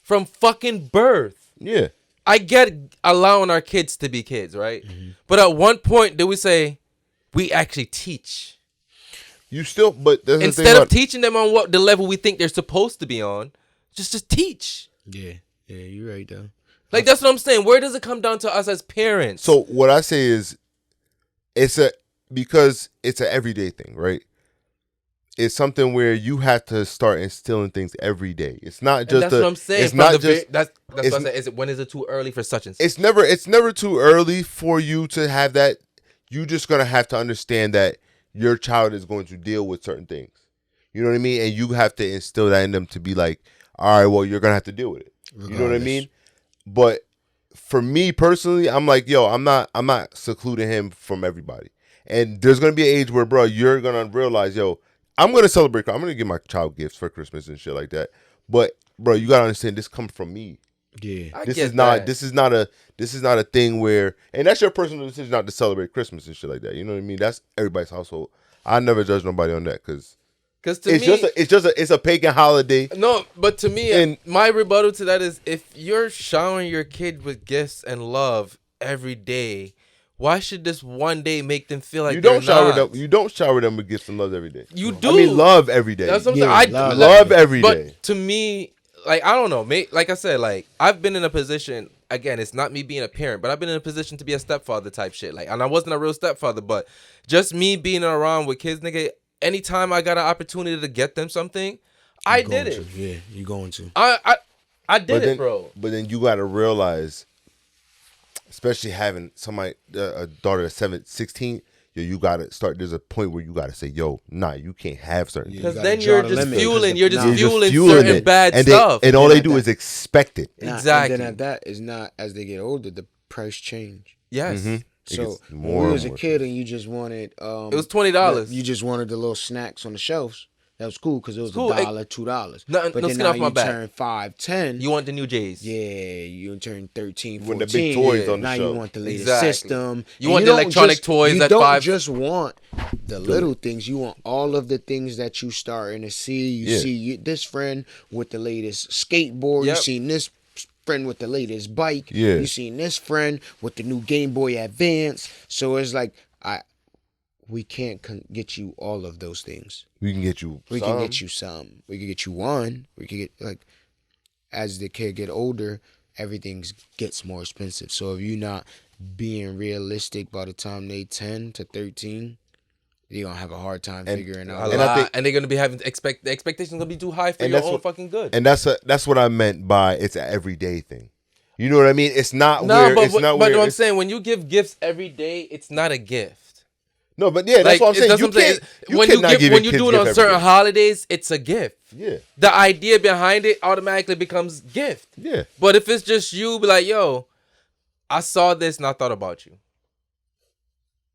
From fucking birth. Yeah. I get allowing our kids to be kids, right? Mm-hmm. But at one point, do we say we actually teach? You still, but that's the thing Instead of about- teaching them on what the level we think they're supposed to be on, just teach. Yeah, you're right though. Like, that's what I'm saying. Where does it come down to us as parents? So what I say is, because it's an everyday thing, right? It's something where you have to start instilling things every day. It's not And just. that's what I'm saying. It's From not the just. that's it's what I said. When is it too early for such and such? It's never too early for you to have that. You just gonna have to understand that your child is going to deal with certain things. You know what I mean? And you have to instill that in them to be like, all right, well, you're gonna have to deal with it. You know what I mean? But for me personally, I'm like, yo, I'm not secluding him from everybody. And there's gonna be an age where, bro, you're gonna realize, yo, I'm gonna celebrate. I'm gonna give my child gifts for Christmas and shit like that. But, bro, you gotta understand, this comes from me. Yeah. I This get is not. that. This is not a thing where, and that's your personal decision not to celebrate Christmas and shit like that. You know what I mean? That's everybody's household. I never judge nobody on that because to it's me, it's a pagan holiday. no. But to me, And- my rebuttal to that is, if you're showering your kid with gifts and love every day, why should this one day make them feel like You don't they're shower not? them. You don't shower them with gifts and love every day. You do. I mean, love every day. That's what I'm Yeah, saying. love love every but day. to me, like, I don't know, mate. Like I said, like, I've been in a position. Again, it's not me being a parent, but I've been in a position to be a stepfather type shit. Like, and I wasn't a real stepfather, but just me being around with kids, nigga. Anytime I got an opportunity to get them something, I did it. Yeah, you're going to. I did But it, then, bro. But then you got to realize, especially having somebody, a daughter that's 16, yo, you got to start. There's a point where you got to say, yo, nah, you can't have certain things. Because gotta then draw you're the just limit. fueling. You're just Nah. fueling fueling certain it. bad and stuff. and all Then they at do that- is expect it. Exactly. And then at that is not, as they get older, the price change. Yes. Mm-hmm. So gets when more we and was a more. kid and you just wanted, It was $20. You just wanted the little snacks on the shelves. That was cool because it was Cool. $1, $2. No- but no then skin now off my you back. turn 5, 10. You want the new J's? Yeah, you turn 13, You 14. want the big toys on the now shelf. you want the latest Exactly. system. You And want the don't electronic toys you at don't 5. just want the little things. You want all of the things that you starting to see. You Yeah. see this friend with the latest skateboard. Yep. You seen this friend with the latest bike. Yeah. You seen this friend with the new Game Boy Advance. So it's like, we can't get you all of those things. We can get you. We some. can get you some. We can get you one. We can get, like, as the kid get older, everything gets more expensive. So if you're not being realistic by the time they 10 to 13, you're gonna have a hard time And- figuring A out. And I lot. think- And they're gonna be having the expectations gonna be too high for And your that's own what- fucking good. And that's what I meant by it's an everyday thing. You know what I mean? It's not No, where but it's not but where what I'm it's, saying, when you give gifts every day, it's not a gift. no, but yeah, that's Like, what I'm saying. that's You what I'm saying. can't. When cannot give when your you kids do it gift on every certain day. holidays, it's a gift. Yeah, The idea behind it automatically becomes gift. yeah. But if it's just you, be like, yo, I saw this and I thought about you.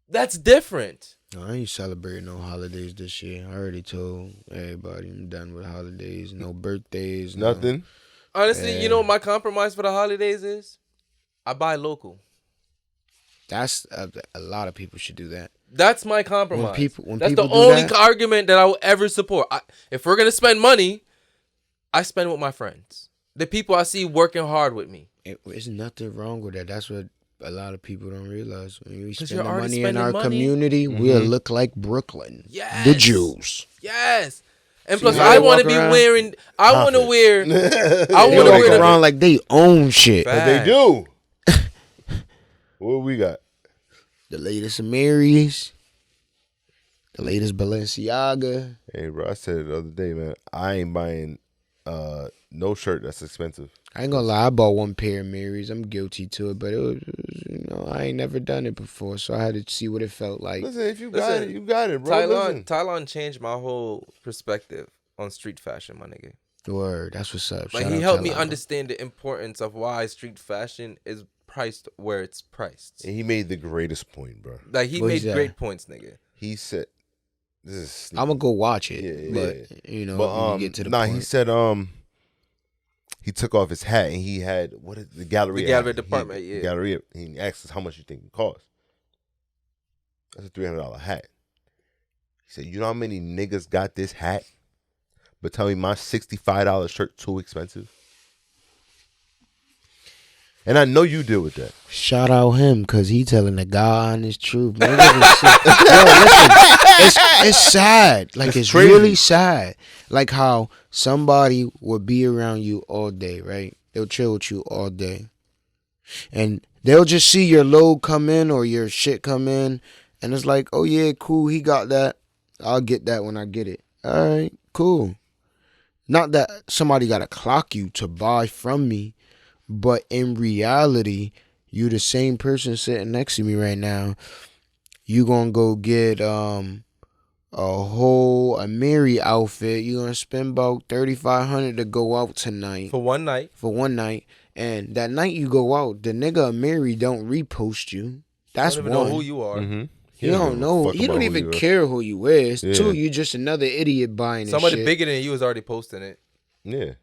That's different. No, I ain't celebrating no holidays this year. I already told everybody I'm done with holidays. No birthdays. no- Nothing. Honestly, you know what my compromise for the holidays is? I buy local. That's a lot of people should do that. That's my compromise. When That's people the do only that- argument that I will ever support. If we're gonna spend money, I spend with my friends, the people I see working hard with me. There's nothing wrong with that. That's what a lot of people don't realize. When we 'Cause spend you're the already money in spending our money. community, we'll look like Brooklyn. Yes. The Jews. Yes. And See plus, how I they want to walk be around? wearing. I want to wear. I They want to walk wear around like they own shit. Fact. But they do. What we got? The latest Marys, the latest Balenciaga. Hey, bro, I said it the other day, man. I ain't buying no shirt that's expensive. I ain't gonna lie, I bought one pair of Marys. I'm guilty to it, but it was, I ain't never done it before, so I had to see what it felt like. Listen, if you got Listen, it, you got it, bro. Listen. Tylon changed my whole perspective on street fashion, my nigga. Word, that's what's up. Like, Shout he out helped to me Lava. understand the importance of why street fashion is priced where it's priced. And he made the greatest point, bro. Like he What he made said? great points, nigga. He said, "This is." I'm gonna go watch it, Yeah, but you know, But if you get to the nah, point. he said he took off his hat and he had what is the gallery? The gallery hat. department, He, yeah. Gallery. He asked us how much you think it cost. That's a $300 hat. He said, "You know how many niggas got this hat, but tell me my $65 shirt too expensive." And I know you deal with that. Shout out him because he telling the God honest truth. Niggas is shit. Yo, listen, it's sad. Like it's crazy. really sad. Like how somebody would be around you all day, right? They'll chill with you all day, and they'll just see your load come in or your shit come in, and it's like, oh yeah, cool, he got that. I'll get that when I get it. All right, cool. Not that somebody got to clock you to buy from me. But in reality, you the same person sitting next to me right now. You gonna go get a Mary outfit. You gonna spend about $3,500 to go out tonight For one night. for one night. And that night you go out, the nigga Mary don't repost you. That's Don't even one. know who you are. Mm-hmm. You don't know. He don't even care who you is. Yeah. Two, you just another idiot buying his Somebody shit. bigger than you is already posting it. Yeah.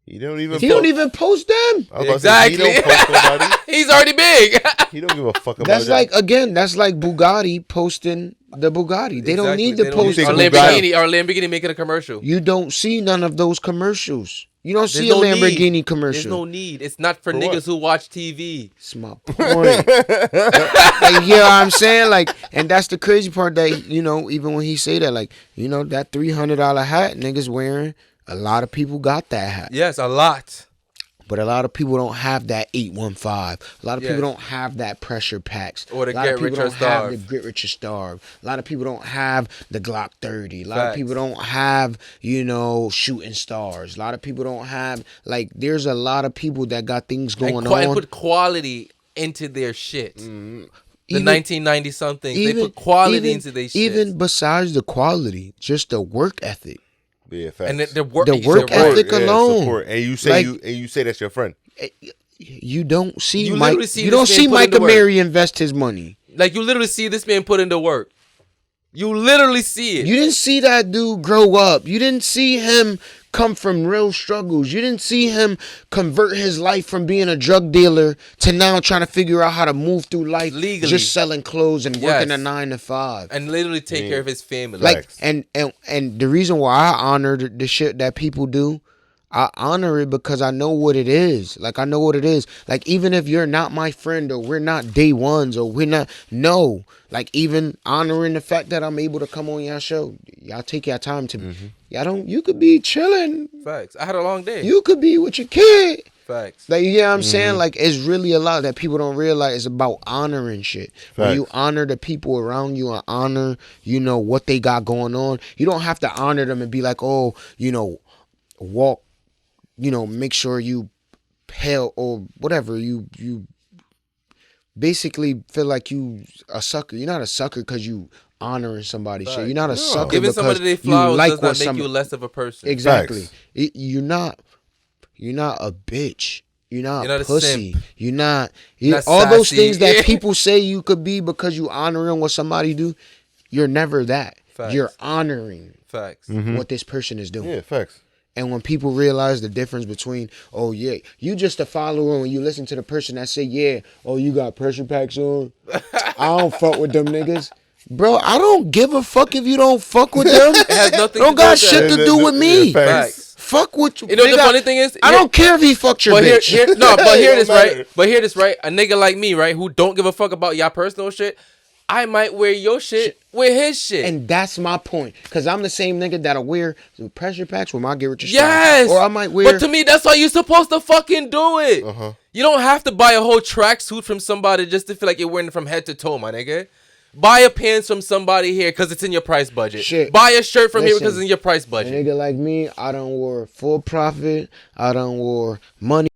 He don't even. He don't even post them. I was about to say, Exactly. he don't post nobody. He's already big. He don't give a fuck about That's that. that's like Bugatti posting the Bugatti. They don't Exactly. need to They don't post need- think or Bugatti- Lamborghini making a commercial. You don't see none of those commercials. You don't see There's a no Lamborghini need. commercial. There's no need. It's not for For niggas what? who watch TV. That's my point. Like, you know what I'm saying? Like, and that's the crazy part that, you know, even when he say that, like, you know, that $300 hat niggas wearing, a lot of people got that hat. Yes, a lot. But a lot of people don't have that 815. A lot of Yes. people don't have that pressure packs. Or the a lot Get of people Rich or don't have the Starve. Get Rich or Starve. A lot of people don't have the Glock 30. A lot Facts. of people don't have, you know, shooting stars. A lot of people don't have, like, there's a lot of people that got things going And on. put quality into their shit. The Even- 1990 somethings, they put quality into their shit. Even besides the quality, just the work ethic. Yeah, facts. And the work, The work you're right. ethic alone. Support. And you say Like- you say that's your friend. You don't see You Mike. literally see You this don't man see put Mike in the work. Amiri invest his money. Like you literally see this man put into work. You literally see it. You didn't see that dude grow up. You didn't see him come from real struggles. You didn't see him convert his life from being a drug dealer to now trying to figure out how to move through life Legally. just selling clothes and working Yes. a 9 to 5. And literally take Yeah. care of his family. Like Facts. and the reason why I honor the shit that people do, I honor it because I know what it is. Like I know what it is. Like even if you're not my friend or we're not day ones or we're not like even honoring the fact that I'm able to come on y'all show. Y'all take your time to y'all don't you could be chilling. Facts. I had a long day. You could be with your kid. Facts. Like you know what I'm saying? Like it's really a lot that people don't realize. It's about honoring shit. When you Facts. honor the people around you and honor, you know, what they got going on. You don't have to honor them and be like, oh, you know, walk, you know, make sure you pale or whatever. You basically feel like you a sucker. You're not a sucker because you honoring somebody's shit. You're not a sucker Giving because somebody their you flowers like does what not make somebody. you less of a person. Exactly. Facts. You're not a bitch. You're not, You're not a pussy. simp. You're not. Not All those sassy. things that people say you could be because you honoring what somebody do. You're never that. Facts. You're honoring Facts. what this person is doing. Yeah, facts. And when people realize the difference between, oh yeah, you just a follower when you listen to the person that say, yeah, oh you got pressure packs on. I don't fuck with them niggas. Bro, I don't give a fuck if you don't fuck with them. It has nothing Don't to do got with shit that. to do with me. Yeah, facts. Facts. Fuck with you. You know what the nigga, funny thing is? I don't care if he fucked your But here, bitch. but hear It this don't right. matter. But hear this right. A nigga like me, right, who don't give a fuck about y'all personal shit, I might wear your shit with his shit. And that's my point. Because I'm the same nigga that'll wear the pressure packs with my Get Rich or yes. Or I might wear. But to me, that's why you're supposed to fucking do it. Uh-huh. You don't have to buy a whole tracksuit from somebody just to feel like you're wearing it from head to toe, my nigga. Buy a pants from somebody here because it's in your price budget. Shit. Buy a shirt from here because Listen, it's in your price a budget. nigga like me, I don't wear full profit. I don't wear money.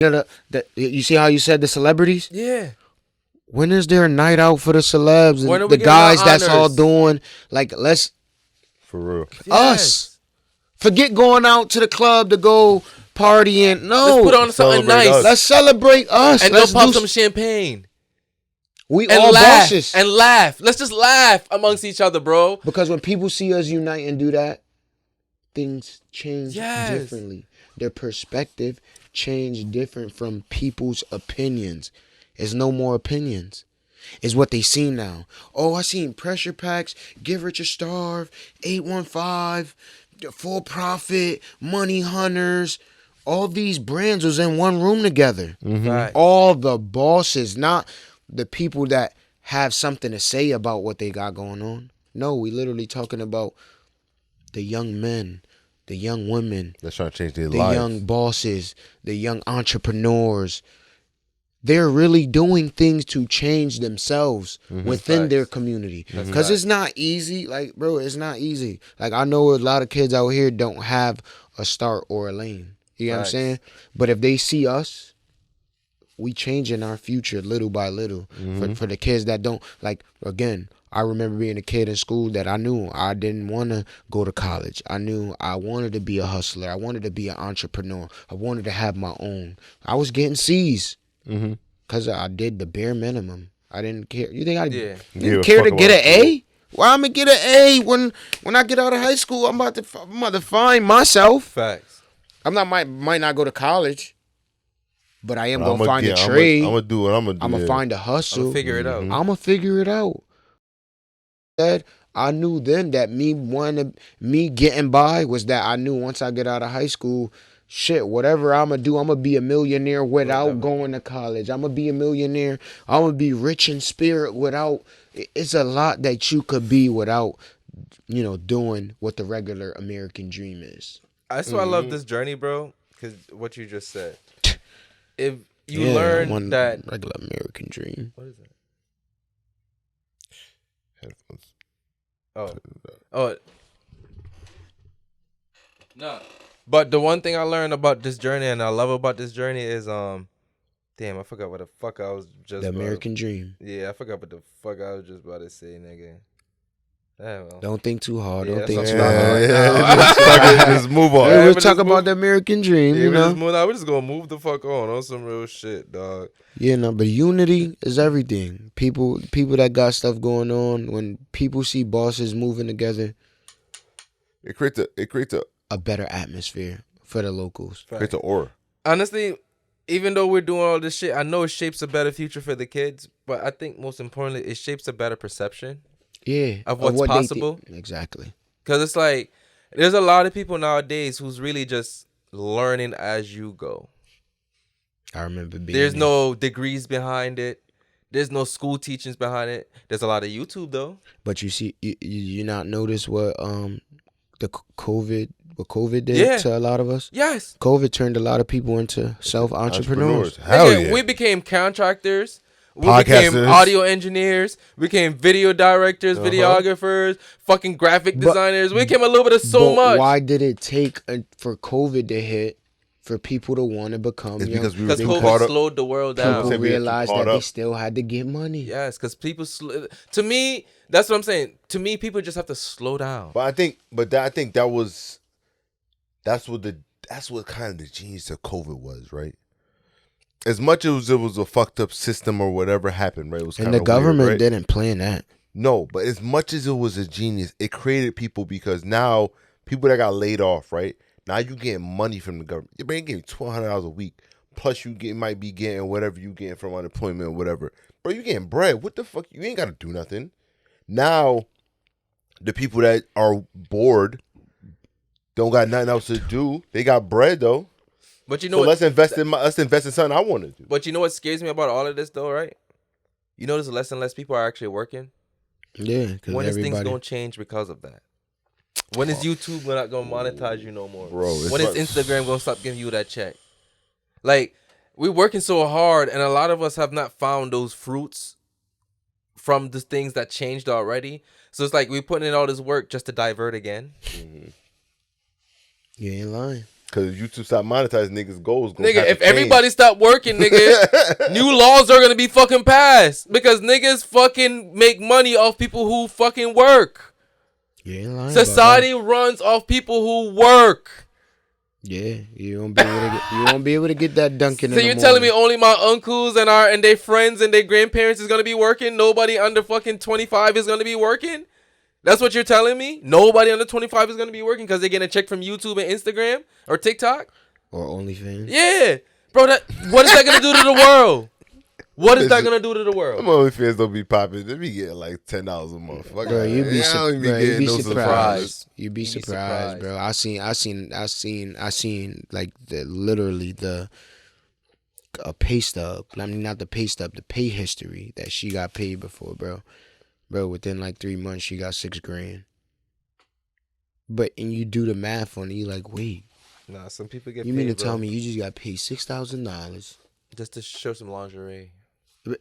You see how you said the celebrities? Yeah. When is there a night out for the celebs When are and we the getting our guys that's all honors? doing like let's For real. us forget going out to the club to go partying. No, Let's put on something Celebrate nice us. let's celebrate us. and Let's go pop do some champagne we and all laugh bosses. and laugh. Let's just laugh amongst each other, bro. Because when people see us unite and do that, things change Yes. differently. Their perspective change different from people's opinions. It's no more opinions. It's what they see now. Oh, I seen Pressure Packs, Give Rich or Starve, 815, Full Profit, Money Hunters. All these brands was in one room together. Facts. All the bosses, not the people that have something to say about what they got going on. No, we literally talking about the young men, the young women, That's trying to change their the lives. young bosses, the young entrepreneurs. They're really doing things to change themselves within Facts. their community. That's Because facts. it's not easy. Like, bro, it's not easy. Like, I know a lot of kids out here don't have a start or a lane. You know what I'm Facts. saying? But if they see us, we changing our future little by little. For the kids that don't, like, again, I remember being a kid in school that I knew I didn't want to go to college. I knew I wanted to be a hustler. I wanted to be an entrepreneur. I wanted to have my own. I was getting C's because I did the bare minimum. I didn't care. You think I Yeah. didn't care to get an A? Well, I'm gonna get an A when I get out of high school. I'm about to find myself. Facts. Might not go to college, but I am I'm gonna find a I'm trade. gonna do what I'm gonna do. I'm gonna yeah. find a I'm hustle. gonna figure it out. I'm gonna figure it out. I knew then that me getting by was that I knew once I get out of high school, shit, whatever I'm gonna do, I'm gonna be a millionaire without going to college. I'm gonna be a millionaire. I'm gonna be rich in spirit without. It's a lot that you could be without, doing what the regular American dream is. That's why I love this journey, bro. Because what you just said. If you Yeah, learn one that. regular American dream. What is it? Headphones. Oh. No. But the one thing I learned about this journey and I love about this journey is damn, I forgot what the fuck I was just The about. American dream. Yeah, I forgot what the fuck I was just about to say, nigga. Damn. Well. Don't think too hard. Yeah, Don't that's think what too I'm hard. Just move on. Hey, Yeah, we'll but talk just about move- the American dream, Yeah, you know. we're just gonna move the fuck on some real shit, dog. Yeah, no, but unity is everything. People that got stuff going on, when people see bosses moving together, It creates a better atmosphere for the locals. a aura. Honestly, even though we're doing all this shit, I know it shapes a better future for the kids, but I think most importantly, it shapes a better perception Yeah, of what's what they possible. Exactly. Because it's like, there's a lot of people nowadays who's really just learning as you go. I remember being There's there. no degrees behind it. There's no school teachings behind it. There's a lot of YouTube though. But you see, you not notice what the COVID did Yeah. to a lot of us. Yes. COVID turned a lot of people into self-entrepreneurs. Hell Nigga, yeah. we became contractors. We Podcasters. became audio engineers. We became video directors, videographers, fucking graphic But- designers. We became a little bit of so But much. why did it take for COVID to hit for people to want to become It's young? because we were Because too COVID caught up. slowed the world People down. say People we get too realized caught that they up. still had to get money. Yes, because people. To me, that's what I'm saying. To me, people just have to slow down. But I think that's what kind of the genius of COVID was, right? As much as it was a fucked up system or whatever happened, right? It was And kinda the government weird, right? didn't plan that. No, but as much as it was a genius, it created people because now people that got laid off, right? Now you getting money from the government. You're getting $1,200 a week. Plus you might be getting whatever you getting from unemployment or whatever. Bro, you getting bread. What the fuck? You ain't got to do nothing. Now, the people that are bored, don't got nothing else to do. They got bread though. But you know So what? let's invest in something I want to do. But you know what scares me about all of this though, right? You notice less and less people are actually working. Yeah, because When is things everybody. gonna change because of that? When is YouTube not gonna monetize you no more? Bro, it's When is like- Instagram gonna stop giving you that check? Like, we're working so hard, and a lot of us have not found those fruits from the things that changed already. So it's like we're putting in all this work just to divert again. You ain't lying. Because YouTube stop monetizing niggas' goals. Nigga, if everybody stop working, nigga, new laws are gonna be fucking passed because niggas fucking make money off people who fucking work. You ain't lying Society runs off people who work. Yeah, you won't be able to get that Dunkin'. So you're telling me only my uncles and their friends and their grandparents is gonna be working? Nobody under fucking 25 is gonna be working? That's what you're telling me? Nobody under 25 is gonna be working because they're getting a check from YouTube and Instagram or TikTok or OnlyFans? Yeah, bro. What is that gonna do to the world? What is that gonna do to the world? Them OnlyFans don't be popping. They be getting like $10 a month. Bro, you'd be surprised. You'd be surprised, bro. I seen like literally a pay stub. I mean, not the pay stub, the pay history that she got paid before, bro. Bro, within like 3 months, she got $6 grand. And you do the math on it, you like, wait. Nah, some people get. You mean to tell me you just got paid $6,000 just to show some lingerie?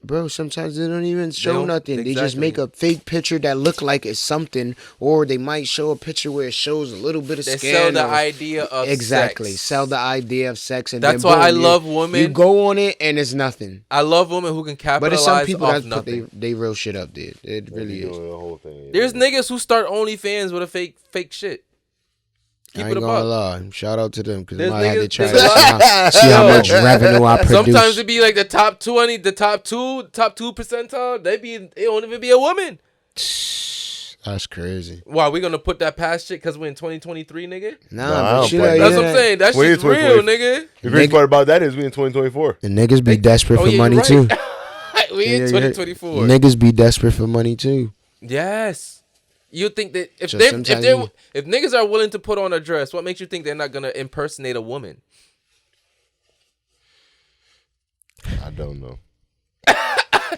Bro, sometimes they don't even show nothing. Exactly. They just make a fake picture that look like it's something, or they might show a picture where it shows a little bit of skin. They sell the idea of exactly. Sex. Sell the idea of sex, and that's then, why boom, I love women. You go on it and it's nothing. I love women who can capitalize. But it's some people off that nothing. put they real shit up, dude. It really is. The whole thing, There's niggas who start OnlyFans with a fake shit. I ain't gonna lie. Shout out to them because I had to try to see how much revenue I produce. Sometimes it be like the top 20, the top two percentile. It won't even be a woman. That's crazy. Why we gonna put that past shit because we're in 2023, nigga? Nah, that's what I'm saying. That shit's real, nigga. The great part about that is we in 2024. The niggas be desperate for money too. We in 2024. Niggas be desperate for money too. Yes. You think that if niggas are willing to put on a dress, what makes you think they're not gonna impersonate a woman? I don't know.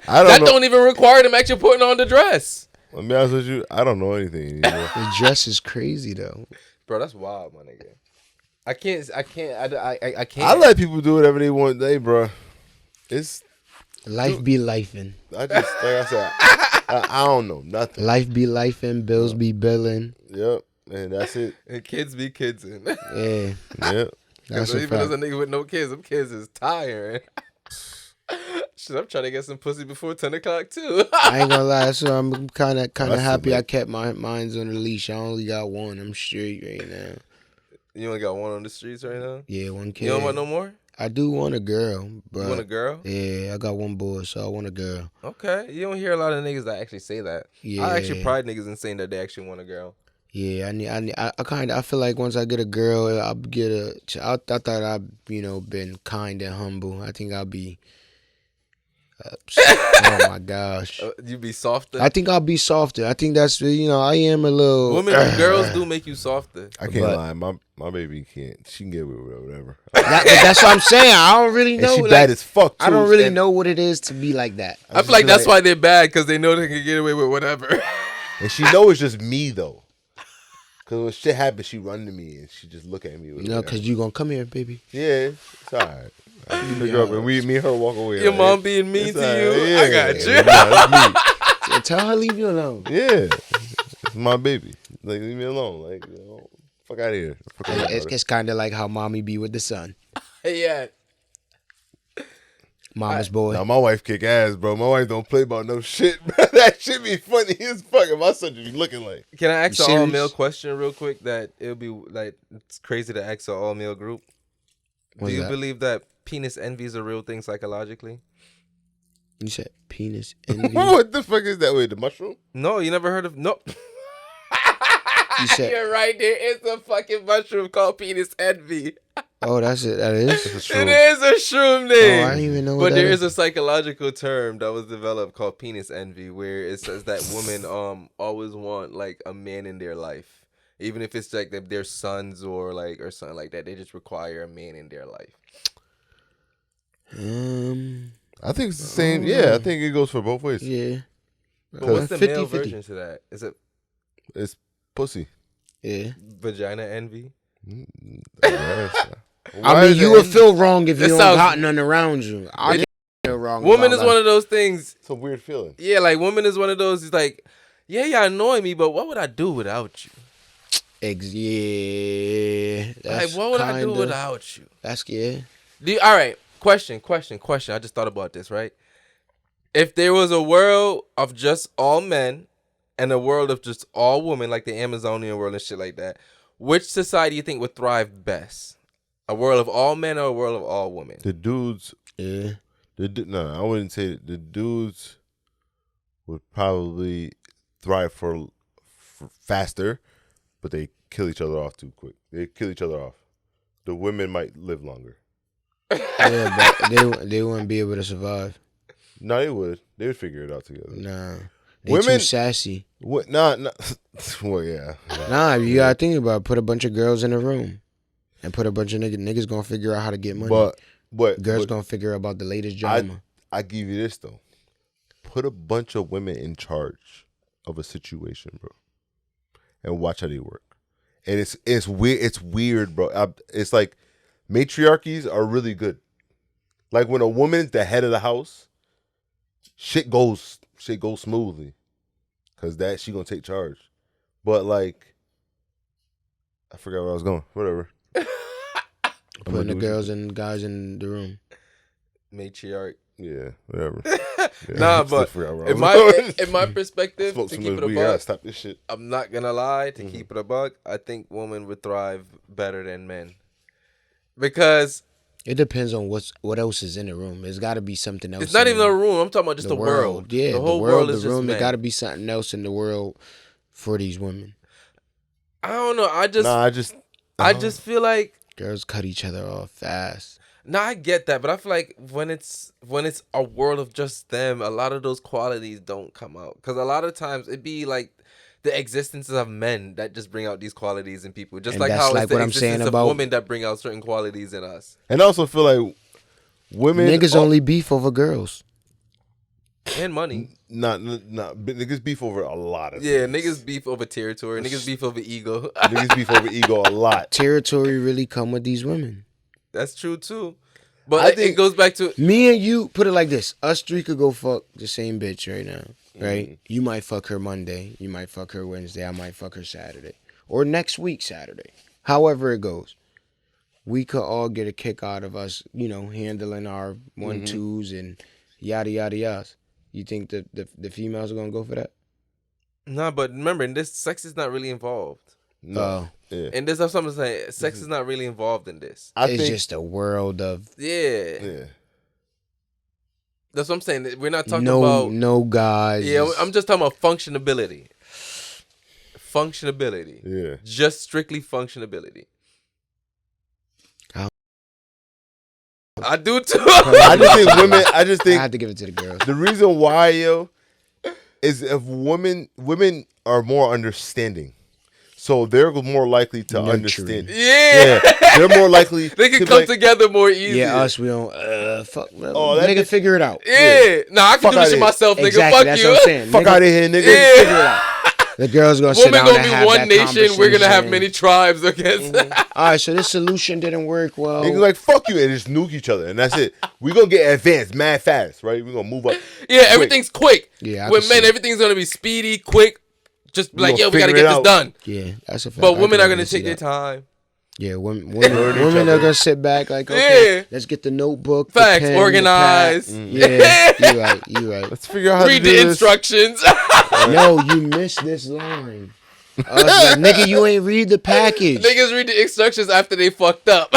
Don't even require them actually putting on the dress. Let me be honest with you. I don't know anything anymore. The dress is crazy though, bro. That's wild, my nigga. I can't. I let people do whatever they want, bro. It's life be lifing. I just like I said. I don't know nothing. Life be lifing, bills be billing. Yep, and that's it. And kids be kidsing. Yeah, yep. That's even as a nigga with no kids, them kids is tired. Shit, I'm trying to get some pussy before 10 o'clock too. I ain't gonna lie, so I'm kind of happy I kept mine's on the leash. I only got one. I'm straight right now. You only got one on the streets right now? Yeah, one kid. You don't want no more? I do want a girl, but you want a girl? Yeah, I got one boy, so I want a girl. Okay, you don't hear a lot of niggas that actually say that. Yeah, I actually pride niggas in saying that they actually want a girl. Yeah, I feel like once I get a girl, I'll get I thought I'd been kind and humble. I think I'll be. Oh my gosh! You be softer. I think I'll be softer. I think that's I am a little. Women, girls do make you softer. I can't lie. My baby can't. She can get away with whatever. That's what I'm saying. I don't really know. And she bad as fuck too. I don't really know what it is to be like that. I feel like that's why they're bad because they know they can get away with whatever. And she know it's just me though. Cause when shit happens, she run to me and she just look at me. Cause you gonna come here, baby. Yeah, it's alright. Pick her up and me and her walk away. Your mom being mean to you. Yeah, I got you. Yeah, tell her leave you alone. Yeah, it's my baby. Like leave me alone. Like fuck out of here. It's kind of like how mommy be with the son. Yeah. Mama's boy. Now my wife kick ass, bro. My wife don't play about no shit. That shit be funny as fuck. My son just be looking like. Can I ask an all male question real quick? That it'll be like it's crazy to ask an all male group. Do you believe that penis envy is a real thing psychologically? You said penis envy. What the fuck is that? Wait, the mushroom? No, you never heard of You said, You're right. There is a fucking mushroom called penis envy. Oh, that's it. That is. It is a shroom name. Oh, I didn't even know. But there is a psychological term that was developed called penis envy, where it says that women always want like a man in their life, even if it's like their sons or something like that. They just require a man in their life. I think it's the same. Yeah, I think it goes for both ways. Yeah. But what's the male version to that? Is it? It's pussy. Yeah. Vagina envy. I mean, you would feel wrong if you don't got none around you. I feel wrong. Woman is one of those things. It's a weird feeling. Yeah, like woman is one of those. It's like, yeah, y'all annoy me, but what would I do without you? Yeah. Like, what would I do without you? That's yeah. All right. Question. I just thought about this, right? If there was a world of just all men and a world of just all women, like the Amazonian world and shit like that, which society you think would thrive best? A world of all men or a world of all women? The dudes. Yeah. No, I wouldn't say the dudes would probably thrive for faster, but they kill each other off too quick. They kill each other off. The women might live longer. Yeah, but they wouldn't be able to survive. No, they would. They would figure it out together. Nah. They Women- too sassy. What? Nah. Well, yeah. Nah, you gotta think about it. Put a bunch of girls in a room and put a bunch of niggas gonna figure out how to get money. But Girls gonna figure out about the latest drama. I give you this though. Put a bunch of women in charge of a situation, bro, and watch how they work. And it's weird. It's weird, bro. It's like matriarchies are really good. Like when a woman's the head of the house, shit goes smoothly, cause she gonna take charge. But like, I forgot where I was going. Whatever. Putting the girls and guys in the room. Matriarch. Yeah, whatever. Nah, but in my perspective, Smoke to some keep of it a this weed. buck, Stop this shit. I'm not gonna lie. To keep it a buck, I think women would thrive better than men, because It depends on what else is in the room. There's got to be something else. it's not in even a room. I'm talking about just the world. Yeah, the whole world is the just room. men. There got to be something else in the world for these women. I don't know. I just feel like Girls cut each other off fast. no, I get that, but I feel like when it's a world of just them, a lot of those qualities don't come out, because a lot of times it be like the existences of men that just bring out these qualities in people, just And like that's how like it's the what I'm saying existence of about- women that bring out certain qualities in us. And I also feel like women Niggas only beef over girls. And money. not niggas beef over a lot of Yeah, things. niggas beef over territory. Niggas beef over ego. Niggas beef over ego a lot. Territory really come with these women. That's true too. But I think- it goes back to Me and you, put it like this. Us three could go fuck the same bitch right now. Right? Mm-hmm. You might fuck her Monday. You might fuck her Wednesday. I might fuck her Saturday. Or next week Saturday. However it goes. We could all get a kick out of us, handling our 1-2s and yada yada yada. You think the females are gonna go for that? nah, but remember, in this, sex is not really involved. No. Yeah. And this is something to say. Sex is not really involved in this. I It's think just a world of yeah. That's what I'm saying. We're not talking no about guys. Yeah, I'm just talking about functionability. Functionability. Yeah. Just strictly functionability. I do too. I just think women I just I think had to give it to the girls. the reason why, yo, is if women are more understanding. So they're more likely to Nurturing. understand. Yeah. They're more likely They can to come like, together more easy. Yeah, us we don't. Fuck. Oh, that nigga, bitch- figure it out. Yeah. Nah, I can Fuck do this outta shit here. myself, nigga. Exactly. Fuck That's you. what I'm saying. Fuck Nigga, out of here, nigga. Yeah. Figure it out. The girls gonna sit Women down gonna and be have one that nation. We're gonna have conversation. many tribes against. All right, so this solution didn't work well. Niggas like fuck you and just nuke each other and that's it. We gonna get advanced mad fast, right? We gonna move up. Yeah, everything's quick. Yeah, I With can men, see. everything's gonna be speedy, quick. Just be like, gonna yo, we gotta figure get it this out. done. Yeah, that's a fact. But I women can are gonna see take their that. time. Yeah, women Learn each are other. gonna sit back like, okay, Yeah. let's get the notebook, Facts, the pen, organize. the pad. Yeah, you right. Let's figure out how Read to do the this. instructions. Yo, you missed this line. I was like, nigga, you ain't read the package. Niggas read the instructions after they fucked up.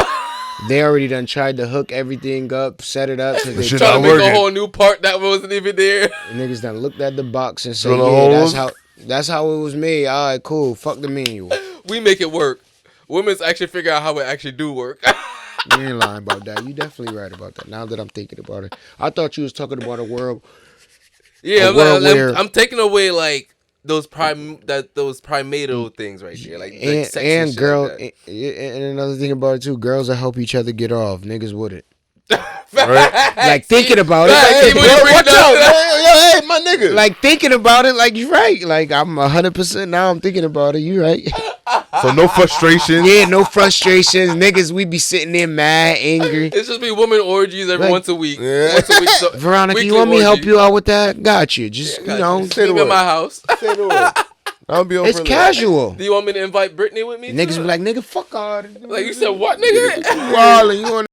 They already done tried to hook everything up, set it up, because they Shit Trying to not make working. a whole new part that wasn't even there. niggas done looked at the box and said, Drill a yeah, hole. that's how it was made. All right, cool. Fuck the manual. We make it work. Women's actually figure out how it actually do work. You ain't lying about that. You definitely right about that. Now that I'm thinking about it, I thought you was talking about a world. Yeah, A world where- I'm taking away like those primatal things right there, like sex And shit girl, like that. and another thing about it too, girls will help each other get off. Niggas wouldn't. Right? Like thinking about it, Facts, like, even when you bring Watch it out, up- man. Hey, my nigga. like thinking about it, like you're right. Like I'm 100% now. I'm thinking about it. You right? So no frustration. Yeah, no frustrations. Niggas, we be sitting there mad, angry. It's just be woman orgies every Like- once a week. Yeah. Once a week. So, Veronica, you weekly want me to help orgy. you out with that? Got you. Just Got you know. you. Say the Leave me in word. my house. Say the word. I'll be over. It's casual. Do you want me to invite Brittany with me? Niggas too? be like, nigga, fuck all. Like you said, what, nigga? Wildin', you on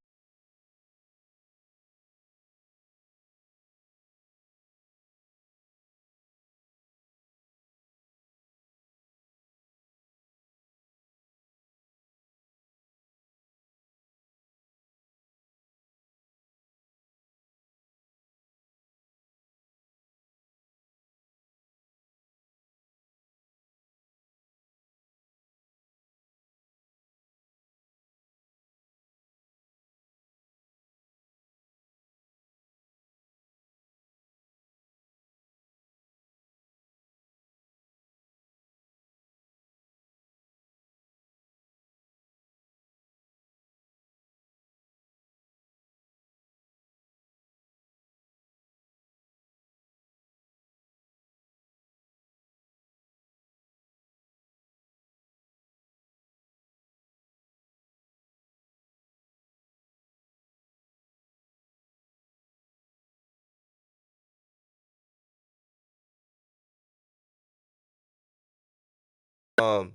Um,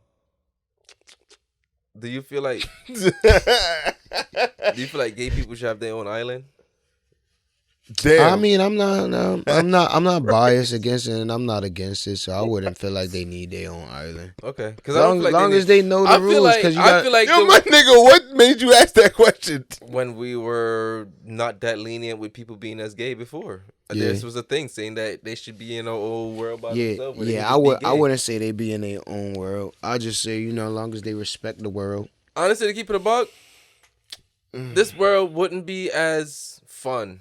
do you feel like gay people should have their own island? Damn. I mean, I'm not biased against it, and I'm not against it, so I wouldn't feel like they need their own island. Okay, because I don't feel like long as they know the I feel rules, like because I feel like Yo, my nigga, what made you ask that question? when we were not that lenient with people being as gay before. Yeah. This was a thing saying that they should be in a old world by Yeah, themselves. where they yeah, can just be I gay. wouldn't say they be in their own world. I just say, as long as they respect the world. Honestly, to keep it a buck, this world wouldn't be as fun.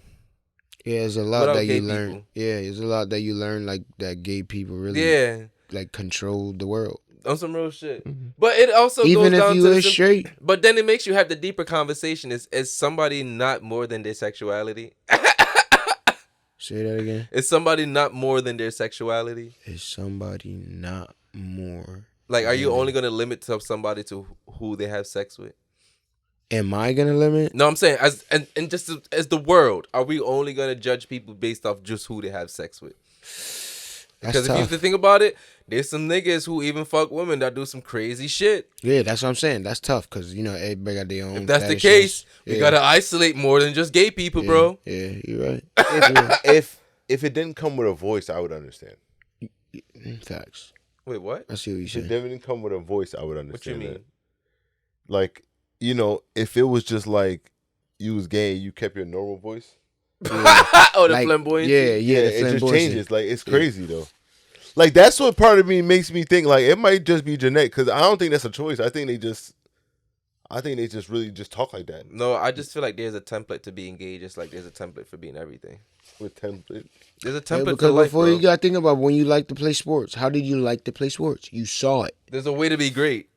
Yeah, there's a lot Without that gay you learn. people. Yeah, there's a lot that you learn, like that gay people really Yeah, like control the world. on some real shit. But it also Even goes if down you to is straight. But then it makes you have the deeper conversation. Is somebody not more than their sexuality? Say that again. Is somebody not more than their sexuality? Is somebody not more? Like, are you only gonna limit to somebody to who they have sex with? Am I gonna limit? No, I'm saying and just as the world, are we only gonna judge people based off just who they have sex with? Because if you have to think about it, there's some niggas who even fuck women that do some crazy shit. Yeah, that's what I'm saying. That's tough because everybody got their own. If that's the fetishes. case, we Yeah. gotta isolate more than just gay people, Yeah, bro. Yeah, you're right. If it didn't come with a voice, I would understand. Facts. Wait, what? I see what you If it saying. didn't come with a voice, I would What understand. you mean? That. Like, if it was just like you was gay, and you kept your normal voice. Oh, the Like, flamboyant. Yeah, Yeah, yeah. The it just flamboyancy. changes. Like, it's crazy though. Like, that's what part of me makes me think. Like, it might just be genetic because I don't think that's a choice. I think they just really just talk like that No, I just feel like there's a template to being gay, just like there's a template for being everything. with template. There's a Yeah, template because for life, before bro. you gotta think about when you like to play sports. How did you like to play sports? You saw it. There's a way to be great.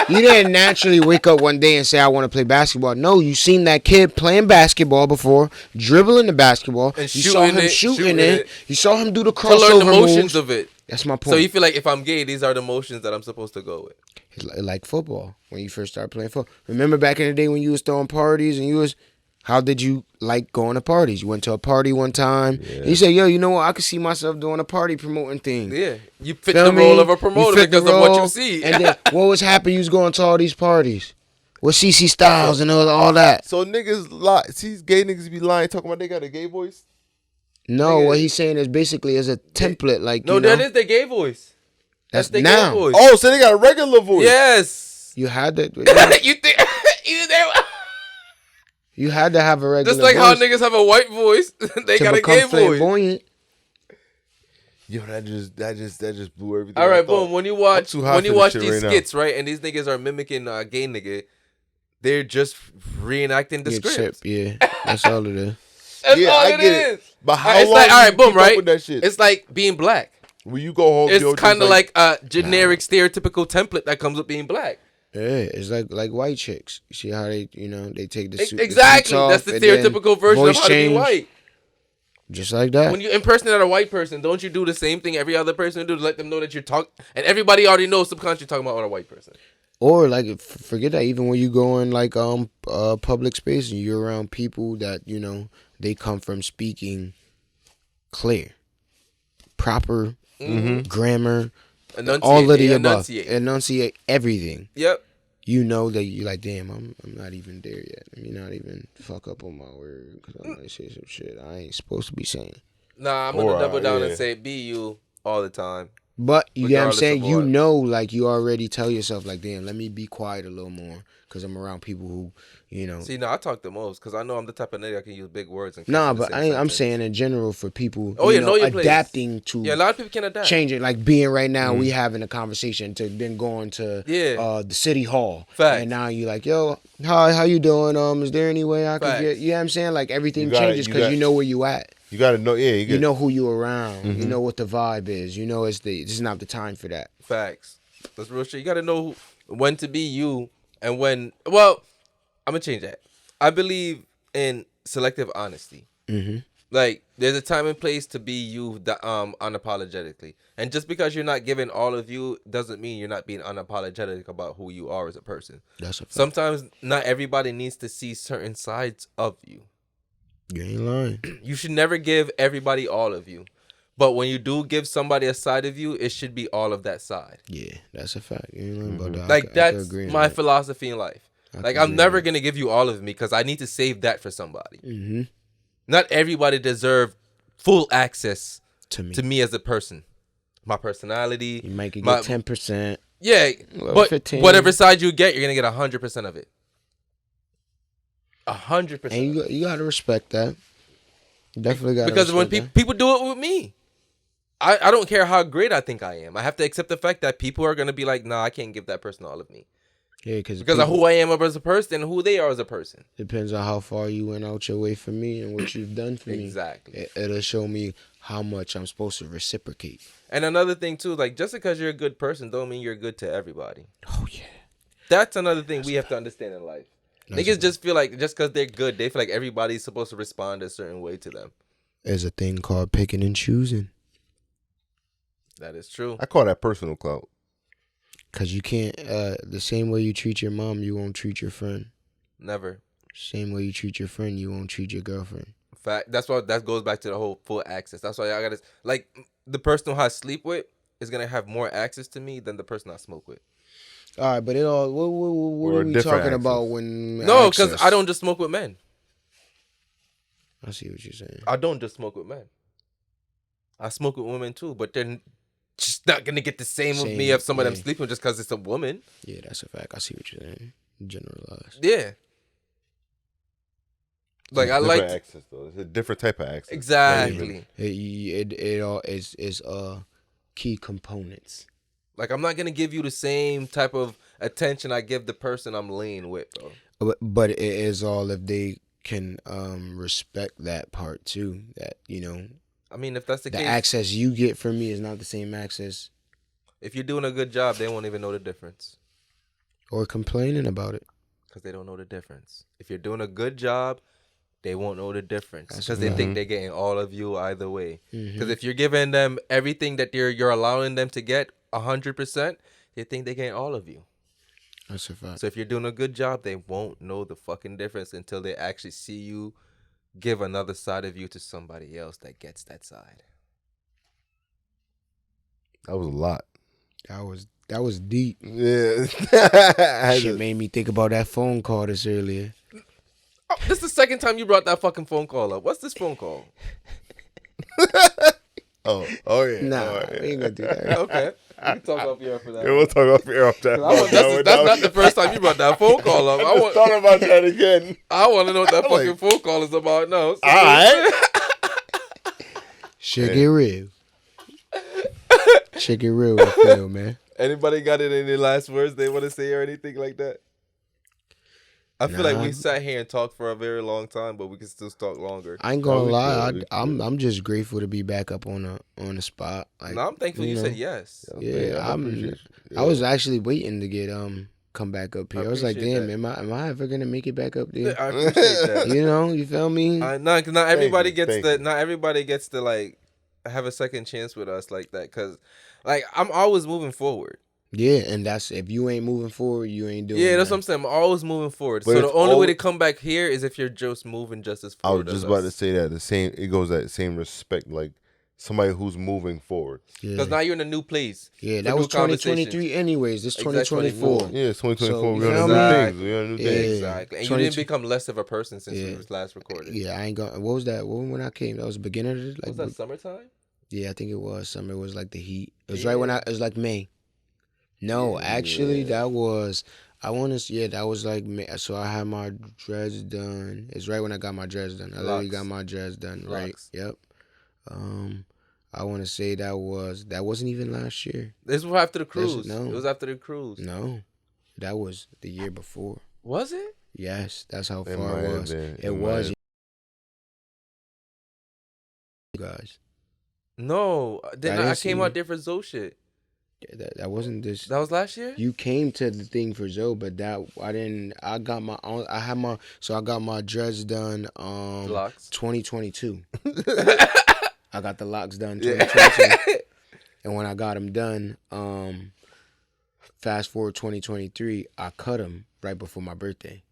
You didn't naturally wake up one day and say, I want to play basketball. No, you seen that kid playing basketball before, dribbling the basketball. And you saw him shooting it. You saw him do the crossover To learn the motions moves. of it. That's my point. So you feel like if I'm gay, these are the motions that I'm supposed to go with. It's like football when you first started playing football. Remember back in the day when you was throwing parties and you was, how did you like going to parties? You went to a party one time. And you said, yo, you know what? I could see myself doing a party promoting thing. Yeah, you fit Feel the me? role of a You promoter fit the because of what you role, see. And then what was happening? You was going to all these parties with CC Styles and all that. So niggas lie. See, gay niggas be lying, talking about they got a gay voice. No, Nigga. what he's saying is basically as a template, like No, that is their gay voice. That's their now. gay voice. Oh, so they got a regular voice. Yes. You had to. You think You had to have a regular. just like how voice niggas have a white voice, they to got a become gay voice. flamboyant. Yo, that just blew everything. All I right, thought. boom. When you watch too hot for this shit these right now. skits, right, and these niggas are mimicking a gay nigga, they're just reenacting the Yeah, script. except, yeah, that's all it is. That's Yeah, all I it get it. is. But how It's long like, do all you right, boom, keep up right? with that shit? It's like being black. When you go home, It's yo, kind of just like a generic stereotypical template that comes with being black. Yeah, it's like white chicks. You see how they, they take the suit. Exactly. The suits That's the off, and then stereotypical version of voice how to be change, white. Just like that. When you impersonate a white person, don't you do the same thing every other person do to let them know that you're talking? And everybody already knows subconsciously you're talking about a white person. Or like forget that. Even when you go in like public space and you're around people that they come from speaking clear, proper grammar, Enunciate. all of They the above. enunciate. Enunciate everything. Yep. You know that you like, damn, I'm not even there yet. Let me not even fuck up on my word because I might say some shit I ain't supposed to be saying. Nah, I'm Or, gonna double down and yeah. say be you all the time. But you get what I'm Regardless saying? of You what. know, like you already tell yourself, like, damn, let me be quiet a little more because I'm around people who, you know. See, no, I talk the most because I know I'm the type of nigga that can use big words and. Nah, cuss in the but same I'm sentence. saying in general for people, Oh, you yeah, know, know your place. adapting to Yeah, a lot of people can adapt. changing. Like being right now, we having a conversation to then going to Yeah. the city hall, Facts. and now you like, yo, hi, how you doing? Is there any way I could Facts. get? You know what I'm saying? Like everything You gotta- changes you because got- you know where you at. You gotta know. Yeah, You know who you around. You know what the vibe is. You know this is not the time for that. Facts. That's real shit. You gotta know when to be you and when. Well, I'm gonna change that. I believe in selective honesty. Mm-hmm. Like, there's a time and place to be you, unapologetically. And just because you're not giving all of you doesn't mean you're not being unapologetic about who you are as a person. That's a fact. Sometimes not everybody needs to see certain sides of you. You ain't lying. You should never give everybody all of you. But when you do give somebody a side of you, it should be all of that side. Yeah, that's a fact. You ain't lying about that. Like, I could that's agree on my that. philosophy in life. Like, could I'm agree never on going to give you all of me because I need to save that for somebody. Mm-hmm. Not everybody deserves full access To me. to me as a person. My personality. You might get my- 10%. Yeah, Well, but 15. whatever side you get, you're going to get 100% of it. 100%. And you got to respect that. Definitely got to Because when respect that. people do it with me, I don't care how great I think I am. I have to accept the fact that people are going to be like, nah, I can't give that person all of me. Yeah, Because of who I am as a person and who they are as a person. depends on how far you went out your way for me and what you've done for me. Exactly. It'll show me how much I'm supposed to reciprocate. And another thing, too, like, just because you're a good person don't mean you're good to everybody. Oh, yeah. That's another thing we have to understand in life. Niggas just feel like just because they're good, they feel like everybody's supposed to respond a certain way to them. There's a thing called picking and choosing. That is true. I call that personal clout. Because you can't, the same way you treat your mom, you won't treat your friend. Never. Same way you treat your friend, you won't treat your girlfriend. Fact. That's why that goes back to the whole full access. That's why I gotta, like, the person who I sleep with is gonna have more access to me than the person I smoke with. All right, but what Or are we different talking access. about when No, because access? I don't just smoke with men. I see what you're saying. I don't just smoke with men. I smoke with women too, but they're just not gonna get the same with me Same, if somebody I'm yeah. sleeping with just because it's a woman. Yeah, that's a fact. I see what you're saying. Generalized. Yeah. Like, I Different like access though. It's a different type of access. exactly. It all is key components. Like, I'm not gonna give you the same type of attention I give the person I'm laying with, bro. But it is all if they can respect that part too. That, you know, I mean, if that's the the case, access you get from me is not the same access. if you're doing a good job, they won't even know the difference Or complaining about it. because they don't know the difference. If you're doing a good job, they won't know the difference That's because they right. think they're getting all of you either way. Mhm. Because if you're giving them everything that you're allowing them to get 100%, they think they're getting all of you. That's a fact. So if you're doing a good job, they won't know the fucking difference until they actually see you give another side of you to somebody else that gets that side. That was a lot. That was deep. Yeah. Shit made me think about that phone call this earlier. Oh, this is the second time you brought that fucking phone call up. What's this phone call? Oh yeah. Nah, Oh, yeah. we ain't gonna do that. Okay. We can talk off here for that. Yeah, we'll talk off air off that. That's not the first time you brought that phone call up. I just thought about that again. I want to know what that I'm fucking like, phone call is about now. So- All right. Shit get real. Shit get real with Phil, man. Anybody got any last words they want to say or anything like that? I feel like we sat here and talked for a very long time, but we can still talk longer. I ain't gonna we lie. could. I'm just grateful to be back up on the spot. Like, No, I'm thankful you know, said yes. Yeah, I appreciate you. I was actually waiting to get come back up here. I was like, appreciate damn, that. am I ever gonna make it back up there? I appreciate that. You know, you feel me? Not everybody you, gets thank to. you. Not everybody gets to like have a second chance with us like that. Cause like I'm always moving forward. Yeah, and that's if you ain't moving forward, you ain't doing. Yeah, that's what nothing. I'm saying. I'm always moving forward. But So the it's only way al- to come back here is if you're just moving just as I was forward. just as about us. to say that the same. It goes that same respect. Like somebody who's moving forward. Because now you're in a new place. Yeah, for that new was conversations. 2023 anyways. This Exactly. 2024. Yeah, it's 2024. So, we you on a feel new me? things. We on a new Yeah. things. Exactly. And you 22 didn't become less of a person since we Yeah. was last recorded. Yeah, I ain't going. What was that? When I came, that was the beginning of it. Like, Was that summertime? Yeah, I think it was summer. It was like the heat. It was right when it was like May. No, actually, that was. I want to. Yeah, that was like May. So I had my dreads done. It's right when I got my dreads done. I literally got my dreads done. Right. Locks. Yep. I want to say that wasn't even last year. This was after the cruise. No. It was after the cruise. No, that was the year before. Was it? Yes, that's how It far might it have was. been. It was. Guys, No. Then I didn't came see out you. there for Zoe shit. that wasn't this. That was last year? You came to the thing for Zoe, but that I didn't. I got my own. I had my. So I got my dreads done. Locks. 2022. I got the locks done 2022, and when I got them done, fast forward 2023, I cut them right before my birthday.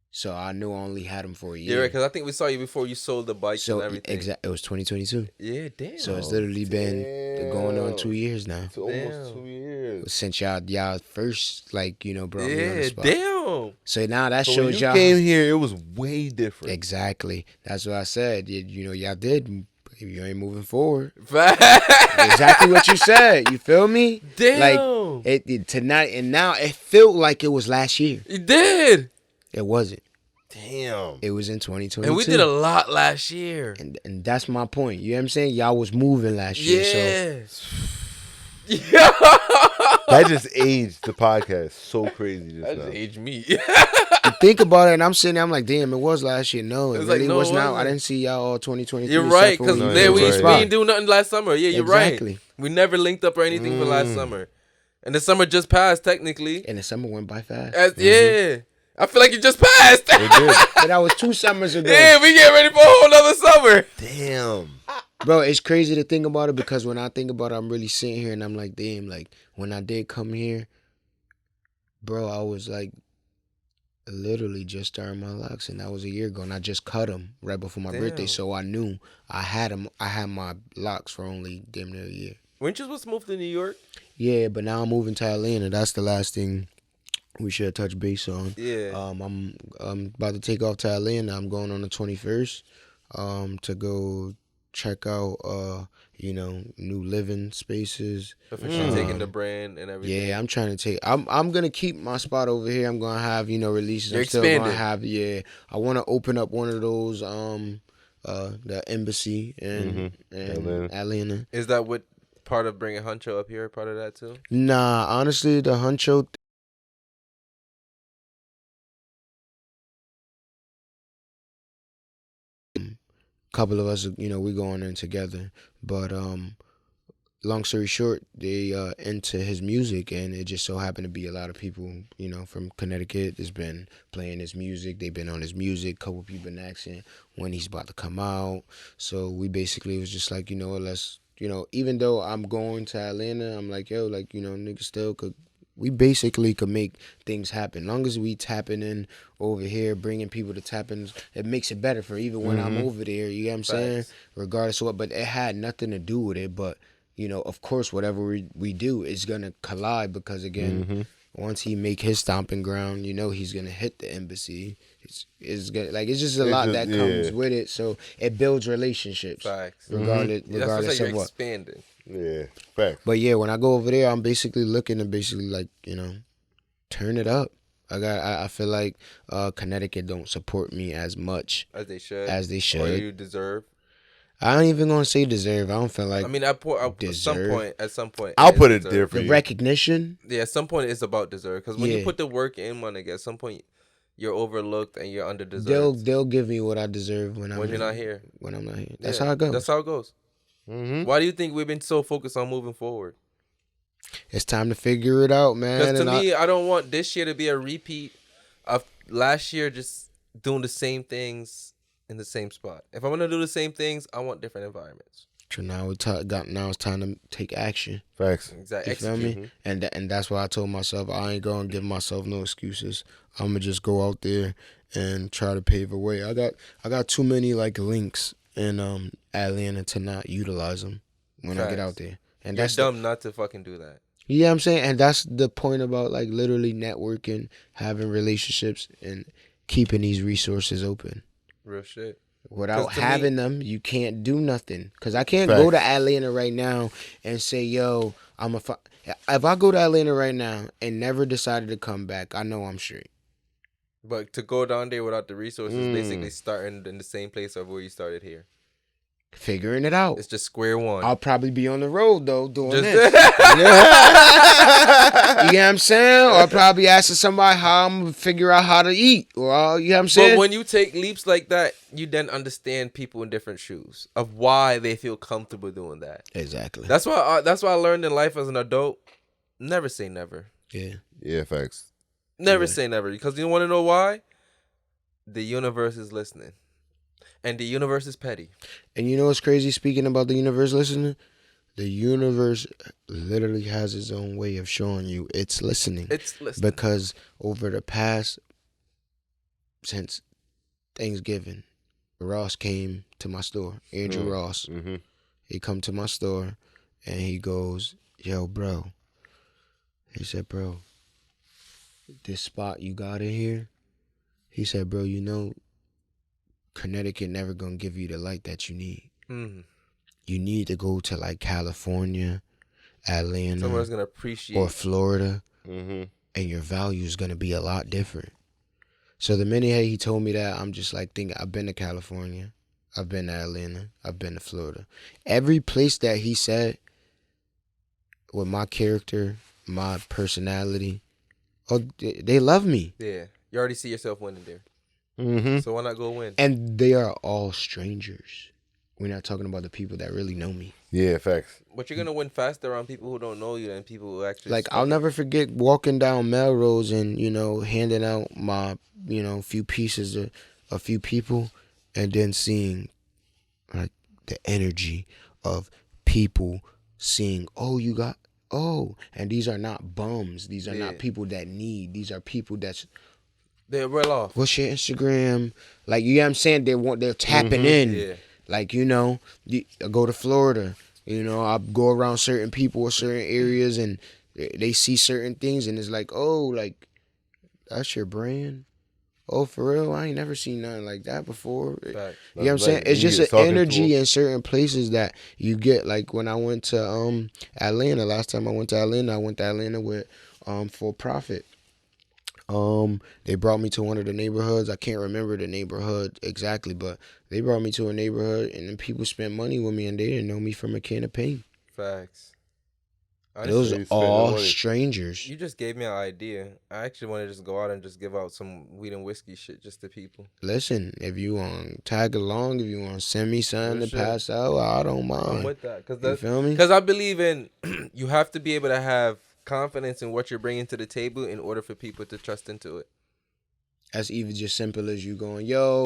So I knew I only had them for a year. Yeah, because I think we saw you before you sold the bikes and everything. It was 2022. Yeah, damn. So it's literally been going on 2 years now. It's almost 2 years. Since y'all first brought me on the Yeah, spot. damn. So now that So shows when you y'all came here, it was way different. exactly. That's what I said. Y'all did. You ain't moving forward. Fact. Exactly what you said. You feel me? Damn. Like it tonight, and now it felt like it was last year. You did. It wasn't. Damn. It was in 2022. And we did a lot last year. and that's my point. You know what I'm saying? Y'all was moving last year. So Yeah. That just aged the podcast so crazy just That now. just aged me. think about it, and I'm sitting there, I'm like, damn, it was last year. No, it It's really like, no, was it not. I wasn't. didn't see y'all all 2023. You're right, because No, we you're we right. didn't do nothing last summer. Yeah, you're Exactly. right. We never linked up or anything for last summer. And the summer just passed, technically. And the summer went by fast. Yeah. I feel like it just passed. It did. But that was 2 summers ago. Yeah, we get ready for a whole nother summer. Damn. Bro, it's crazy to think about it because when I think about it, I'm really sitting here and I'm like, damn, like when I did come here, bro, I was like literally just starting my locks, and that was a year ago, and I just cut them right before my birthday, Damn. so I knew I had them. I had my locks for only damn near a year. Weren't you supposed to move to New York? Yeah, but now I'm moving to Atlanta. That's the last thing we should touch base on. Yeah. I'm about to take off to Atlanta. I'm going on the 21st to go check out new living spaces. Officially taking the brand and everything. Yeah, I'm trying to take. I'm gonna keep my spot over here. I'm gonna have releases. You're I'm still gonna expanding. have I want to open up one of those the embassy in Atlanta. Is that what part of bringing Huncho up here? Part of that too? Nah, honestly, the Huncho. Couple of us, we going in together, but long story short, they into his music, and it just so happened to be a lot of people, from Connecticut that's been playing his music. They've been on his music. Couple people been asking when he's about to come out. So we basically was just like, let's, even though I'm going to Atlanta, I'm like, yo, like, niggas still could. We basically could make things happen. Long as we tapping in over here, bringing people to tap in, it makes it better for even when I'm over there. You know what I'm saying? Regardless of what, but it had nothing to do with it. But of course, whatever we do is gonna collide because again, once he make his stomping ground, he's gonna hit the embassy. It's gonna it's just a lot that comes with it. So it builds relationships. Facts. Regardless That's of you're what. expanding. Yeah. Fact. But yeah, when I go over there, I'm basically looking to turn it up. I feel like Connecticut don't support me as much As they should. Or Or you deserve. I ain't even gonna say deserve. I don't feel like I mean, at some point. I'll it put it deserve. there for the you. recognition. Yeah, at some point it's about deserve. Because when you Yeah. put the work in, my nigga, at some point you're overlooked and you're under deserved. They'll give me what I deserve when you're not here. When I'm not here. That's Yeah, how it goes. That's how it goes. Why do you think we've been so focused on moving forward? It's time to figure it out, man. Because to And me, I don't want this year to be a repeat of last year just doing the same things in the same spot. If I'm going to do the same things, I want different environments. now now it's time to take action. Facts. Exactly. You feel me? And that's why I told myself I ain't gonna give myself no excuses. I'm gonna just go out there and try to pave a way. I got too many links in Atlanta to not utilize them when I get out Facts. there. And You're that's dumb not to fucking do that. yeah, I'm saying, and that's the point about like literally networking, having relationships, and keeping these resources open. Real shit. Without 'Cause to me- having them, you can't do nothing. Cause I can't go to Facts. Atlanta right now and say, "Yo, if I go to Atlanta right now and never decided to come back, I know I'm straight." But to go down there without the resources, basically starting in the same place of where you started here. Figuring it out. It's just square one. I'll probably be on the road though doing Just this. You know what I'm saying? Or I'll probably asking somebody how I'm gonna figure out how to eat. Or you know what I'm saying? But when you take leaps like that, you then understand people in different shoes of why they feel comfortable doing that. Exactly. That's why I learned in life as an adult. Never say never. Yeah. Yeah, facts. Never Yeah. say never. Because you want to know why? The universe is listening. And the universe is petty. And you know what's crazy? Speaking about the universe listening, the universe literally has its own way of showing you it's listening. It's listening. Because over the past, since Thanksgiving, Ross came to my store. Andrew Ross. Mm-hmm. He come to my store and he goes, "Yo, bro." He said, "Bro, this spot you got in here," he said, "Bro, you know, Connecticut never gonna give you the light that you need. Mhm. You need to go to like California, Atlanta, Someone's going to appreciate. or Florida, Mm-hmm. and your value is gonna be a lot different." So the minute he told me that, I'm just like thinking, I've been to California, I've been to Atlanta, I've been to Florida. Every place that he said, with my character, my personality, oh, they love me. Yeah. You already see yourself winning there. Mm-hmm. So why not go win? And they are all strangers. We're not talking about the people that really know me. Yeah, facts. But you're going to win faster around people who don't know you than people who actually. Like, I'll never forget walking down Melrose and, you know, handing out my, you know, few pieces to a few people, and then seeing like the energy of people seeing, oh, you got, oh, and these are not bums. These are Yeah. not people that need. These are people that's, They're well off. what's your Instagram? Like, you know what I'm saying? They're tapping in. Yeah. Like, you know, I go to Florida, you know, I go around certain people or certain areas and they see certain things and it's like, oh, like, that's your brand? Oh, for real? I ain't never seen nothing like that before. Fact. You know what I'm saying? Like, It's you just just an talking to energy them. in certain places that you get. Like when I went to Atlanta, last time I went to Atlanta with For Profit. They brought me to one of the neighborhoods. I can't remember the neighborhood exactly, but they brought me to a neighborhood and then people spent money with me and they didn't know me from a can of paint. Facts. It was you spent all the money. strangers. You just gave me an idea. I actually want to just go out and just give out some weed and whiskey shit just to people. Listen, if you want tag along, if you want to send me something Real to shit. pass out, I don't I'm mind. with that. You feel me? Because I believe in you have to be able to have confidence in what you're bringing to the table in order for people to trust into it. That's even just simple as you going, yo,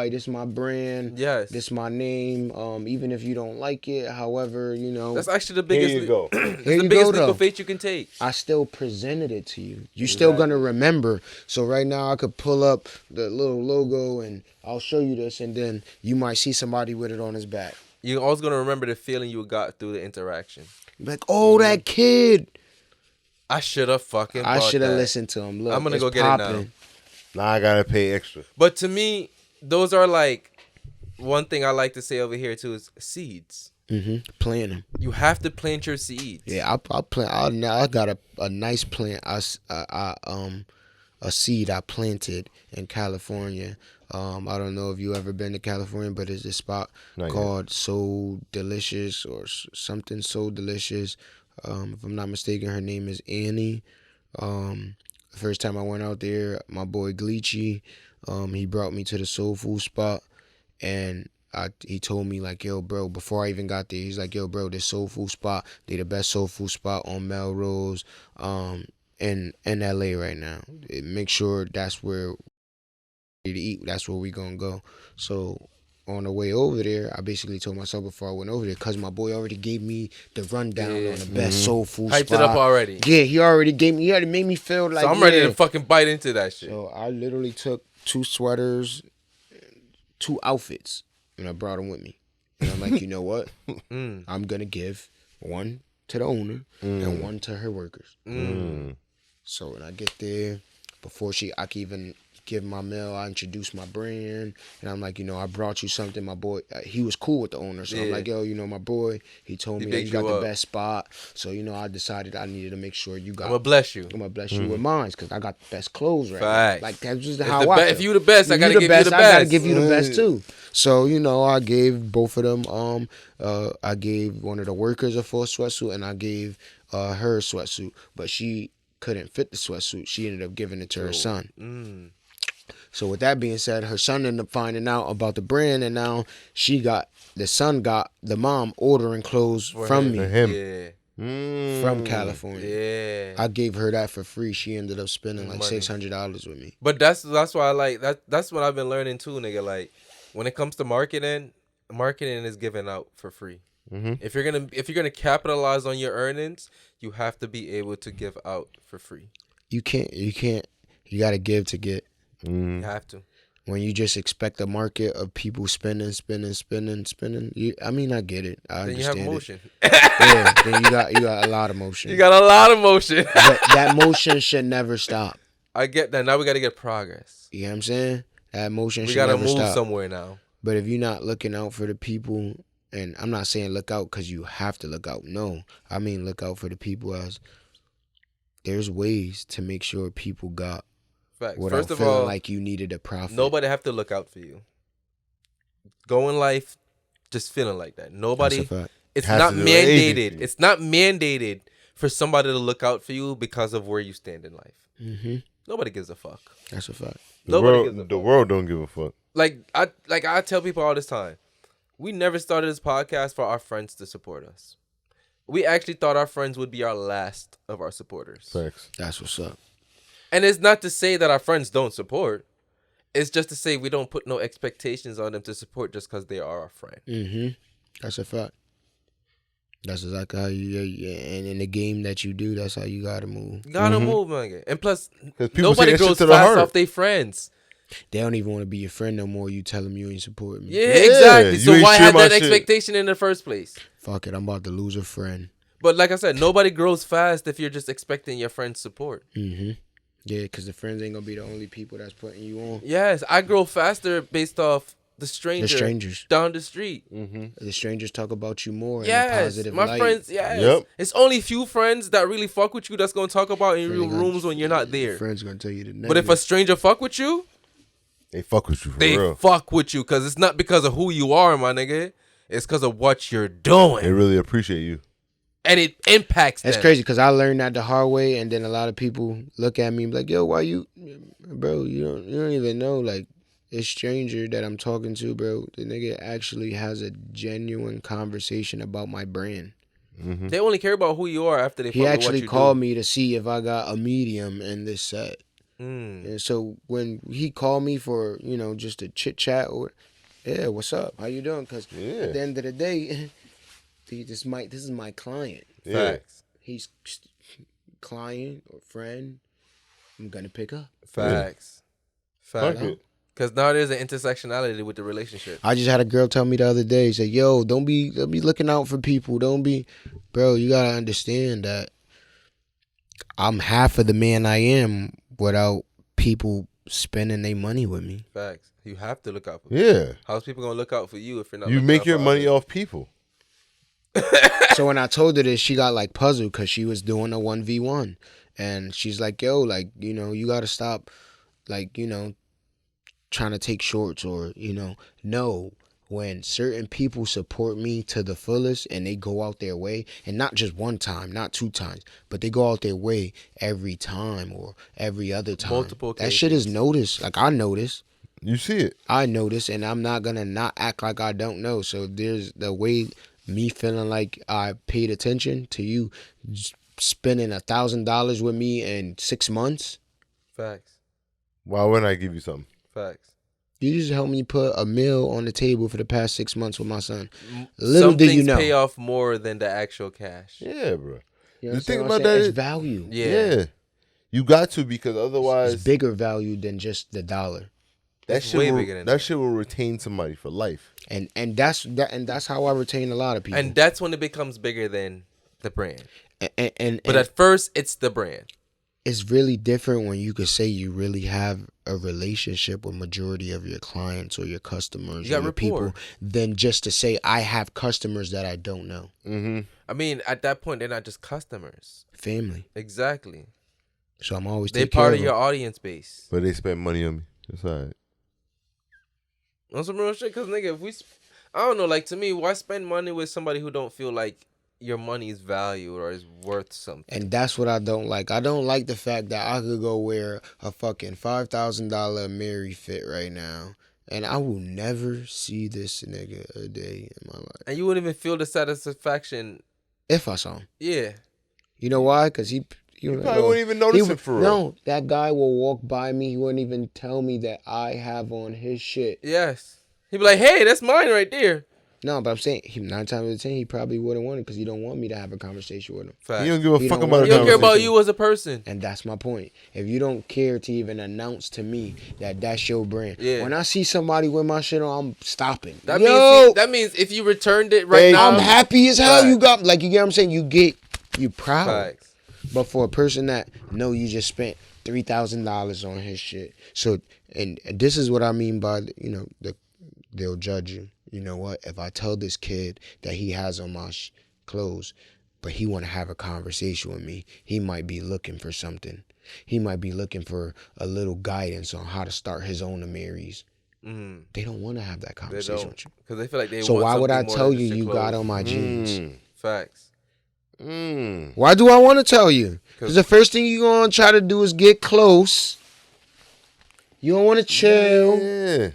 this is my brand. Yes. This is my name. Even if you don't like it, however, you know, That's actually the biggest. Here you go. It's Here the you biggest go, leap though. of faith you can take. I still presented it to you. You still gonna remember. So right now I could pull up the little logo and I'll show you this, and then you might see somebody with it on his back. You're always gonna remember the feeling you got through the interaction. You're like, oh, that kid. I should have fucking. I bought should have that. listened to him. Look, I'm gonna it's go get it now. popping. Now I gotta pay extra. But to me, those are like one thing I like to say over here too is seeds. Plant them. You have to plant your seeds. Yeah, I plant. Now I got a nice plant. A seed I planted in California. I don't know if you ever been to California, but it's a spot Not yet. called So Delicious or something So Delicious. If I'm not mistaken, her name is Annie. The first time I went out there, my boy Gleechy, he brought me to the soul food spot, and he told me like, yo, bro, before I even got there, he's like, yo, bro, this soul food spot, they the best soul food spot on Melrose, in LA right now. Make sure that's where to eat. That's where we gonna go. So on the way over there, I basically told myself before I went over there, cause my boy already gave me the rundown on the best soul food Hyped spot. it up already. Yeah, he already made me feel like. So I'm ready yeah. to fucking bite into that shit. So I literally took 2 sweaters, 2 outfits. and I brought them with me. And I'm like, you know what? Mm. I'm gonna give one to the owner and one to her workers. So when I get there, before I can even give my mail, I introduce my brand, and I'm like, I brought you something. My boy, he was cool with the owner, so I'm like, yo, my boy, he told me that bigged you got you the up. best spot. So I decided I needed to make sure you got. I'm gonna bless you. I'm gonna bless you with mine because I got the best clothes right Facts. now. Like that's just It's how the I be- feel. if you the best, I gotta give you the I gotta best. give you the best too. So I gave both of them. I gave one of the workers a full sweatsuit, and I gave her a sweatsuit, but she couldn't fit the sweatsuit. She ended up giving it to her son. So with that being said, her son ended up finding out about the brand, and now the son got the mom ordering clothes from me. For him. Yeah. From California. Yeah. I gave her that for free. She ended up spending like Money. $600 with me. But that's why I like that. That's what I've been learning too, nigga. Like when it comes to marketing is given out for free. If you're gonna capitalize on your earnings, you have to be able to give out for free. You can't. You gotta give to get. You have to. When you just expect a market of people spending, I get it. I Then you have understand motion. Yeah, then you got a lot of motion. You got a lot of motion. But that motion should never stop. I get that. Now we got to get progress. You know what I'm saying? That motion We should got to never move stop. somewhere now. But if you're not looking out for the people, and I'm not saying look out because you have to look out. No, I mean look out for the people as there's ways to make sure people got Facts. without First of feeling all, like you needed a profit. nobody have to look out for you. Go in life just feeling like that. Nobody. That's a fact. It's Has not to do with mandated. agency. It's not mandated for somebody to look out for you because of where you stand in life. Mm-hmm. Nobody gives a fuck. That's a fact. Nobody gives a The fuck. world don't give a fuck. I tell people all this time, we never started this podcast for our friends to support us. We actually thought our friends would be our last of our supporters. Facts. That's what's up. And it's not to say that our friends don't support. It's just to say we don't put no expectations on them to support just because they are our friend. Mm-hmm. That's a fact. That's exactly how and in the game that you do, that's how you gotta move. You gotta move, man. And plus, 'Cause people say nobody that shit grows to the fast heart. off their friends. They don't even want to be your friend no more. You tell them you ain't supporting me. Yeah, Yeah, exactly. you So ain't why share have my that shit. expectation in the first place? Fuck it, I'm about to lose a friend. But like I said, nobody grows fast if you're just expecting your friend's support. Mm-hmm. Yeah, because the friends ain't gonna be the only people that's putting you on. Yes, I grow faster based off the stranger The strangers. down the street. The strangers talk about you more in a Yes, positive my light. friends. Yes, Yep. it's only few friends that really fuck with you that's gonna talk about in your Friends gonna- rooms when you're not there. Friends gonna tell you the negative. But if a stranger fuck with you, They fuck with you for they real. fuck with you because it's not because of who you are, my nigga. It's because of what you're They doing, really appreciate you. and it impacts That's them. crazy because I learned that the hard way, and then a lot of people look at me and be like, "Yo, why you, bro? You don't even know like this stranger that I'm talking to, bro. The nigga actually has a genuine conversation about my brand. They only care about who you are after they. He fuck with actually what you called do. me to see if I got a medium in this set, and so when he called me for just a chit chat or, yeah, what's up? How you doing? Because Yeah. at the end of the day, this is my client. Yeah. Facts. He's client or friend. I'm gonna pick up. Facts. Fuck Facts. it. Because now there's an intersectionality with the relationship. I just had a girl tell me the other day, say, "Yo, don't be looking out for people. Don't be, bro. You gotta understand that I'm half of the man I am without people spending their money with me." Facts. You have to look out for. Yeah. How's people gonna look out for you if you're not? You looking make out your for money others? off people. So when I told her this, she got like puzzled because she was doing a 1v1, and she's like, "Yo, like you gotta stop, like trying to take shorts or no." When certain people support me to the fullest and they go out their way, and not just one time, not two times, but they go out their way every time or every other time. Multiple That shit is occasions. noticed. Like I notice. You see it. I notice, and I'm not gonna not act like I don't know. So there's the way me feeling like I paid attention to you spending $1,000 with me in 6 months. Facts. Why wouldn't I give you something? Facts. You just helped me put a meal on the table for the past 6 months with my son. Some Little do you things know. pay off more than the actual cash. Yeah, bro. You The understand thing what I'm about saying? that It's is- value. Yeah. You got to, because otherwise, It's bigger value than just the dollar. that It's shit way will, bigger than that shit will retain somebody for life. And that's how I retain a lot of people. And that's when it becomes bigger than the brand. And But at first, it's the brand. it's really different when you could say you really have a relationship with majority of your clients or your customers You or got your rapport. people than just to say I have customers that I don't know. Mm-hmm. I mean, at that point, they're not just customers. Family. Exactly. So I'm always They're take care part of of your them. audience base. But they spend money on me. That's all right. On some real shit, because, nigga, if we... I don't know, like, to me, why spend money with somebody who don't feel like your money is valued or is worth something? And that's what I don't like. I don't like the fact that I could go wear a fucking $5,000 Mary fit right now, and I will never see this nigga a day in my life. And you wouldn't even feel the satisfaction. If I saw him. Yeah. You know why? Because he Probably wouldn't even notice it for real. No, that guy will walk by me. He wouldn't even tell me that I have on his shit. Yes. He'd be like, hey, that's mine right there. No, but I'm saying 9 times out of 10, he probably wouldn't want it because he don't want me to have a conversation with him. Fact. You don't give a He fuck don't about want- a You don't care about conversation. you as a person. And that's my point. If you don't care to even announce to me that that's your brand, Yeah. when I see somebody with my shit on, I'm stopping. That Yo, means if you returned it right now, I'm happy as hell. Facts. You got like you get what I'm saying. You proud. Facts. But for a person that know you just spent $3,000 on his shit, so and this is what I mean by they'll judge you. You know what? If I tell this kid that he has on my clothes, but he want to have a conversation with me, he might be looking for something. He might be looking for a little guidance on how to start his own Marys. Mm, They don't want to have that they conversation don't. with you. Because they feel like they So want why would I something more tell than you just your you got clothes. on my jeans? Facts. Why do I want to tell you? Because the first thing you're going to try to do is get close. You don't want to chill. Yeah.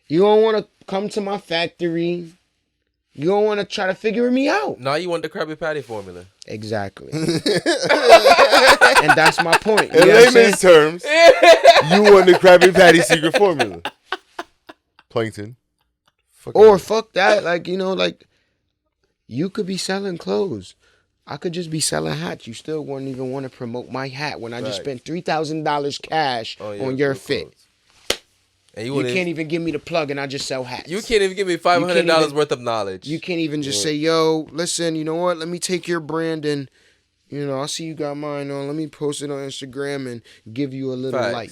You don't want to come to my factory. You don't want to try to figure me out. Now you want the Krabby Patty formula. Exactly. And that's my point. You In know what I'm saying? layman's terms, you want the Krabby Patty secret formula. Plankton. Or fuck that. Like, you could be selling clothes. I could just be selling hats. You still wouldn't even want to promote my hat when I just Right. spent $3,000 cash on your fit. clothes. And You can't even give me the plug and I just sell hats. You can't even give me $500 even- worth of knowledge. You can't even just say, yo, listen, you know what? Let me take your brand and, I see you got mine on. Let me post it on Instagram and give you a little Facts. like.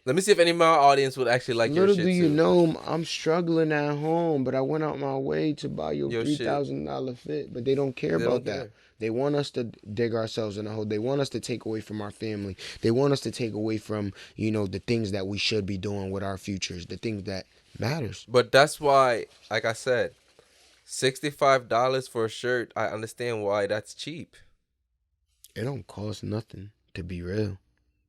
Let me see if any of my audience would actually like Little your shit do you too. know, I'm struggling at home, but I went out my way to buy your Your shit. $3,000 fit. But they don't care They about don't that. care. They want us to dig ourselves in a hole. They want us to take away from our family. They want us to take away from, the things that we should be doing with our futures, the things that matters. But that's why, like I said, $65 for a shirt, I understand why that's cheap. It don't cost nothing, to be real.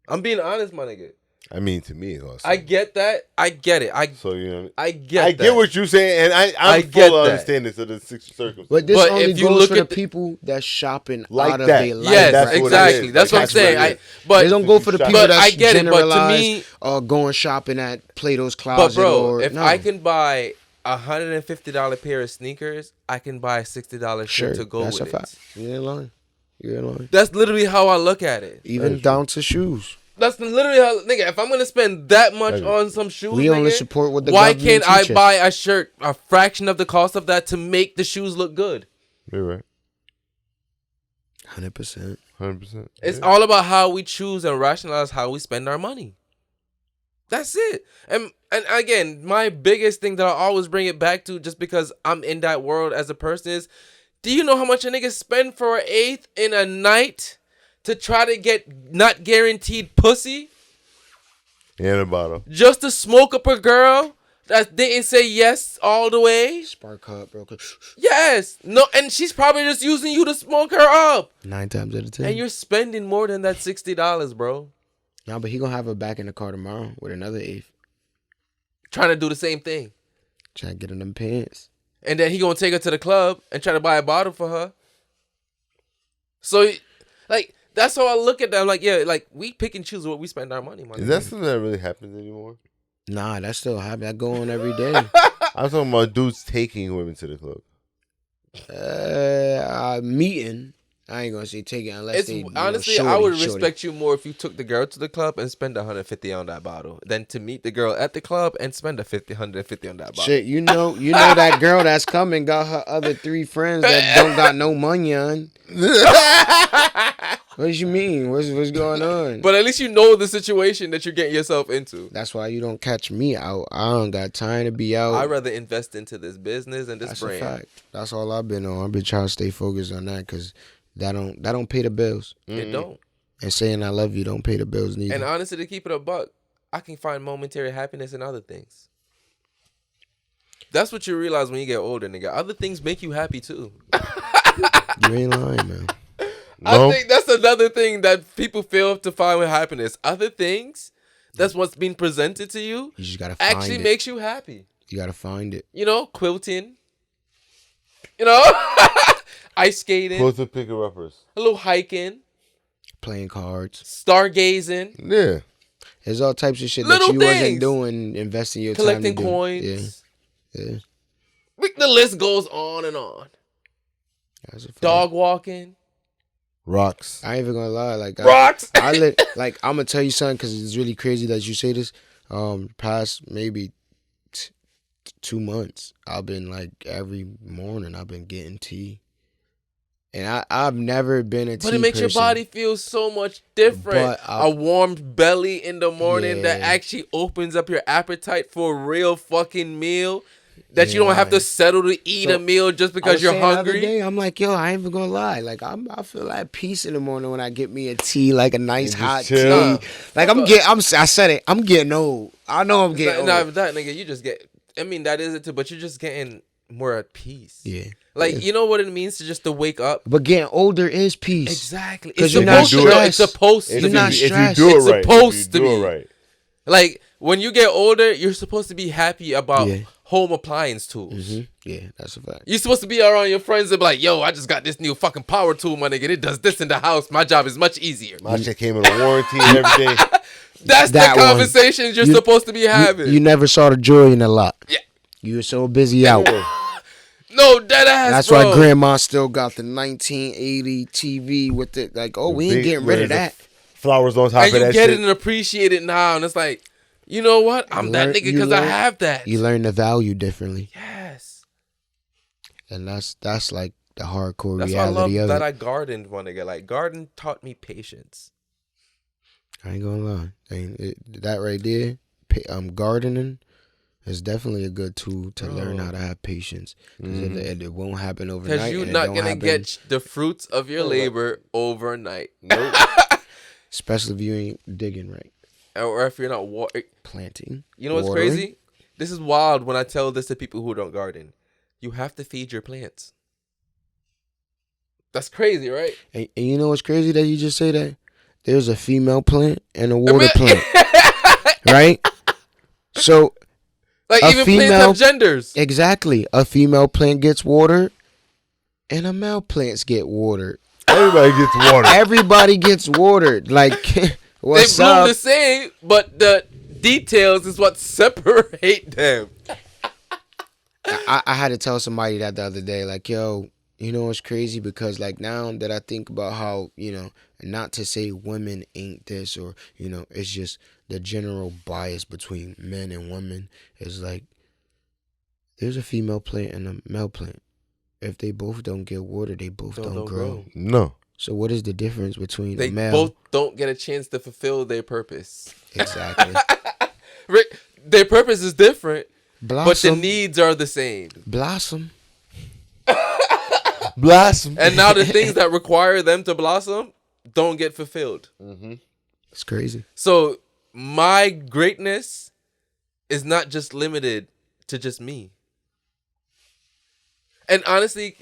I'm being honest, my nigga. I mean, to me, it's awesome. I get that. I get it. So, you know, I get I that. get what you're saying, and I I'm get full of that. understanding to the circumstances. But this But only if you goes look for the at the- people that's shopping Like out of that. their life. Yes, That's what it exactly. is. That's Like, what I'm that's what saying. it is. But They don't go for the people But that's I get it, but to generalized, me- going shopping at Plato's Closet. But bro, or, if no. I can buy $150 pair of sneakers, I can buy a $60 sure, shirt to go that's with a fact. it. You ain't lying. You ain't lying. That's literally how I look at it. Even down to shoes. That's literally how, nigga. If I'm gonna spend that much That is- on some shoes, We only nigga, support what the why government can't I teaches. buy a shirt a fraction of the cost of that to make the shoes look good? You're right. 100%. 100%. It's Yeah. all about how we choose and rationalize how we spend our money. That's it. And again, my biggest thing that I always bring it back to, just because I'm in that world as a person, is, do you know how much a nigga spend for an eighth in a night to try to get not guaranteed pussy And a bottle. just to smoke up a girl that didn't say yes all the way? Spark up, bro. Yes. No, and she's probably just using you to smoke her up. 9 times out of 10. And you're spending more than that $60, bro. Nah, but he gonna have her back in the car tomorrow with another eighth. Trying to do the same thing. Trying to get in them pants. And then he gonna take her to the club and try to buy a bottle for her. So, like, that's how I look at that. I'm like, yeah, like, we pick and choose what we spend our money on. Is that something that really happens anymore? Nah, that still happen. That go on every day. I'm talking about dudes taking women to the club. Meeting. I ain't gonna say take it unless It's they, you honestly, know, I would shorty. respect you more if you took the girl to the club and spend 150 on that bottle than to meet the girl at the club and spend 150 on that bottle. Shit, you know that girl that's coming got her other 3 friends that don't got no money on. What you mean? What's going on? But at least you know the situation that you're getting yourself into. That's why you don't catch me out. I don't got time to be out. I'd rather invest into this business and this That's brand. a fact. That's all I've been on. I've been trying to stay focused on that because that don't pay the bills. It don't. And saying I love you don't pay the bills neither. And honestly, to keep it a buck, I can find momentary happiness in other things. That's what you realize when you get older, nigga. Other things make you happy too. You ain't lying, man. No. I think that's another thing that people fail to find with happiness. Other things, that's what's being presented to you, You just gotta find actually it. makes you happy. You gotta find it. You know, quilting. You know, ice skating, Close to picker uppers. a little hiking, Playing cards. stargazing, Yeah. There's all types of shit Little that you things. wasn't doing, investing your collecting time to coins. do. Yeah. The list goes on and on. That's a fact. Dog walking, Rocks. I ain't even gonna lie. Like rocks. I'm gonna tell you something because it's really crazy that you say this. Past maybe 2 months, I've been like every morning I've been getting tea, and I've never been a tea But it makes your person. body feel so much different. But I- A warm belly in the morning that Yeah. actually opens up your appetite for a real fucking meal. That you Yeah, don't have to right. settle to eat So, a meal just I because was you're saying the other hungry. day, I'm like, yo, I ain't even gonna lie. Like, I feel like peace in the morning when I get me a tea, like a nice just hot chill. tea. Like I said it. I'm getting old. I know I'm getting Nah, old. that nigga, you just get. I mean, that is it too, but you're just getting more at peace. Yeah. Like Yeah. you know what it means to just to wake up. But getting older is peace. Exactly. 'Cause It's you're not supposed to. It's stressed. supposed to You're be. not If you stressed. do it It's right. supposed if to you do be. it right. Like when you get older, you're supposed to be happy about Yeah. home appliance tools. Yeah, that's a fact. You're supposed to be around your friends and be like, yo, I just got this new fucking power tool, my nigga. It does this in the house. My job is much easier. My shit came in a warranty and everything. That's That the one. conversations you're You- supposed to be having. You never saw the joy in a lot. Yeah. You were so busy out. No, dead ass, That's bro. why grandma still got the 1980 TV with it. Like, oh, we ain't Big- getting rid of with the that. Flowers on top And of you that get shit. it and appreciate it now. And it's like, you know what? I'm that learn- nigga you because I learn- have that. You learn the value differently. Yes. And that's like the hardcore That's why I love reality of that it. I gardened, my nigga. Like, garden taught me patience. I ain't gonna lie. That right there, gardening is definitely a good tool to learn how to have patience. Because it won't happen overnight. Because you're and it not don't going to happen- get the fruits of your labor overnight. Nope. especially if you ain't digging right, Or if you're not planting. You know what's watering. crazy? This is wild when I tell this to people who don't garden. You have to feed your plants. That's crazy, right? And you know what's crazy that you just say that? There's a female plant and a water plant, right? So Like, A even plants female- have genders. exactly, a female plant gets watered, and a male plants get watered. Everybody gets water. Everybody gets watered. Like, what's They bloom up? the same, but the details is what separate them. I had to tell somebody that the other day, like, yo, you know what's crazy? Because, like, now that I think about how, not to say women ain't this or, it's just the general bias between men and women is like, there's a female plant and a male plant. If they both don't get water, they both don't grow. No. So what is the difference between They a male? both don't get a chance to fulfill their purpose. Exactly. Their purpose is different, but the Blossom. needs are the same. Blossom. Blossom. And now the things that require them to blossom don't get fulfilled. It's crazy. So my greatness is not just limited to just me. And honestly,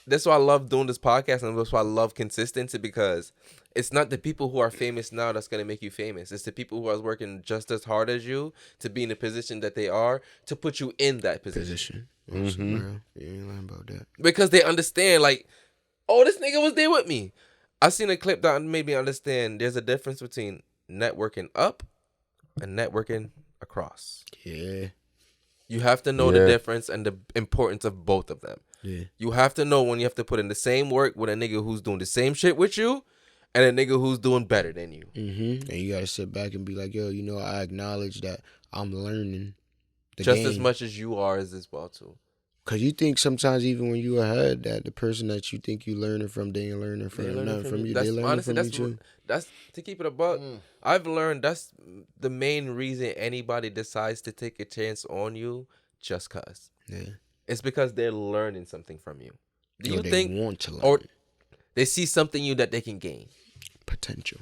that's why I love doing this podcast, and that's why I love consistency, because it's not the people who are famous now that's going to make you famous. It's the people who are working just as hard as you to be in the position that they are, to put you in that position. Real. You ain't lying about that. Because they understand, like, oh, this nigga was there with me. I seen a clip that made me understand there's a difference between networking up and networking across. Yeah. You have to know the Yeah. difference and the importance of both of them. Yeah. You have to know when you have to put in the same work with a nigga who's doing the same shit with you and a nigga who's doing better than you. And you gotta sit back and be like, yo, you know, I acknowledge that I'm learning the Just game. as much as you are as well too. Cause you think sometimes even when you ahead, that the person that you think you learning from, they ain't learning from nothing from you. They learning from you too. That's to keep it a buck. I've learned that's the main reason anybody decides to take a chance on you, just cause. Yeah. It's because they're learning something from you. Do Or you they think, want to learn. or they see something in you that they can gain? Potential.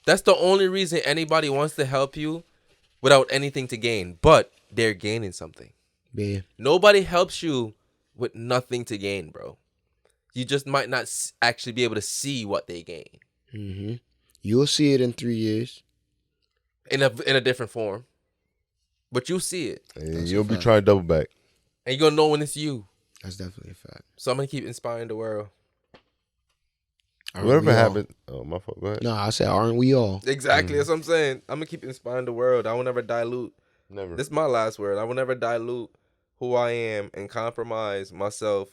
That's the only reason anybody wants to help you without anything to gain, but they're gaining something. Yeah. Nobody helps you with nothing to gain, bro. You just might not actually be able to see what they gain. You'll see it in 3 years. In a different form. But you'll see it. And you'll be trying to double back. And you're going to know when it's you. That's definitely a fact. So I'm going to keep inspiring the world. Whatever happened. Oh, my fault. Go ahead. No, I said, aren't we all? Exactly. That's what I'm saying. I'm going to keep inspiring the world. I will never dilute. Never. This is my last word. I will never dilute who I am and compromise myself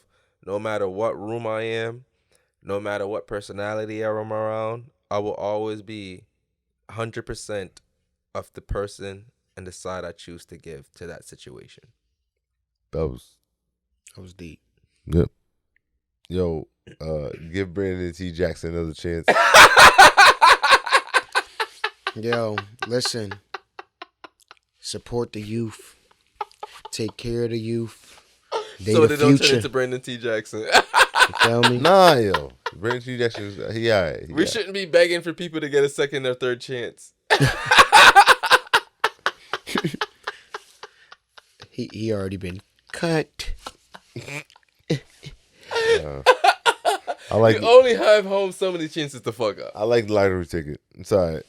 no matter what room I am, no matter what personality I'm around. I will always be 100% of the person and the side I choose to give to that situation. That was deep. Yep. Yo, give Brandon T. Jackson another chance. Yo, listen. Support the youth. Take care of the youth. They So the they don't turn future. into Brandon T. Jackson. You feel me? Nah, yo. Brandon T. Jackson, he all right. We shouldn't be begging for people to get a second or third chance. He already been cut. I like You only have home so many chances to fuck up. I like the lottery ticket. It's all right.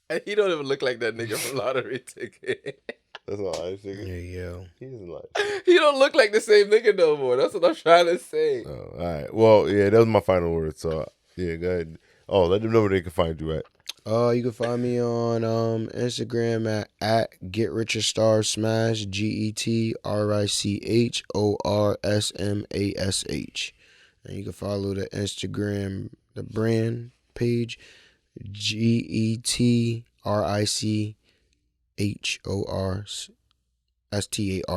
And he don't even look like that nigga from Lottery Ticket. That's all I was thinking. Yo. He doesn't like. He don't look like the same nigga no more. That's what I'm trying to say. Oh, all right. Well, yeah, that was my final word. So, yeah, go ahead. Oh, let them know where they can find you at. You can find me on Instagram at GetRicherStarsmash, GETRICHORSMASH. And you can follow the Instagram, the brand page,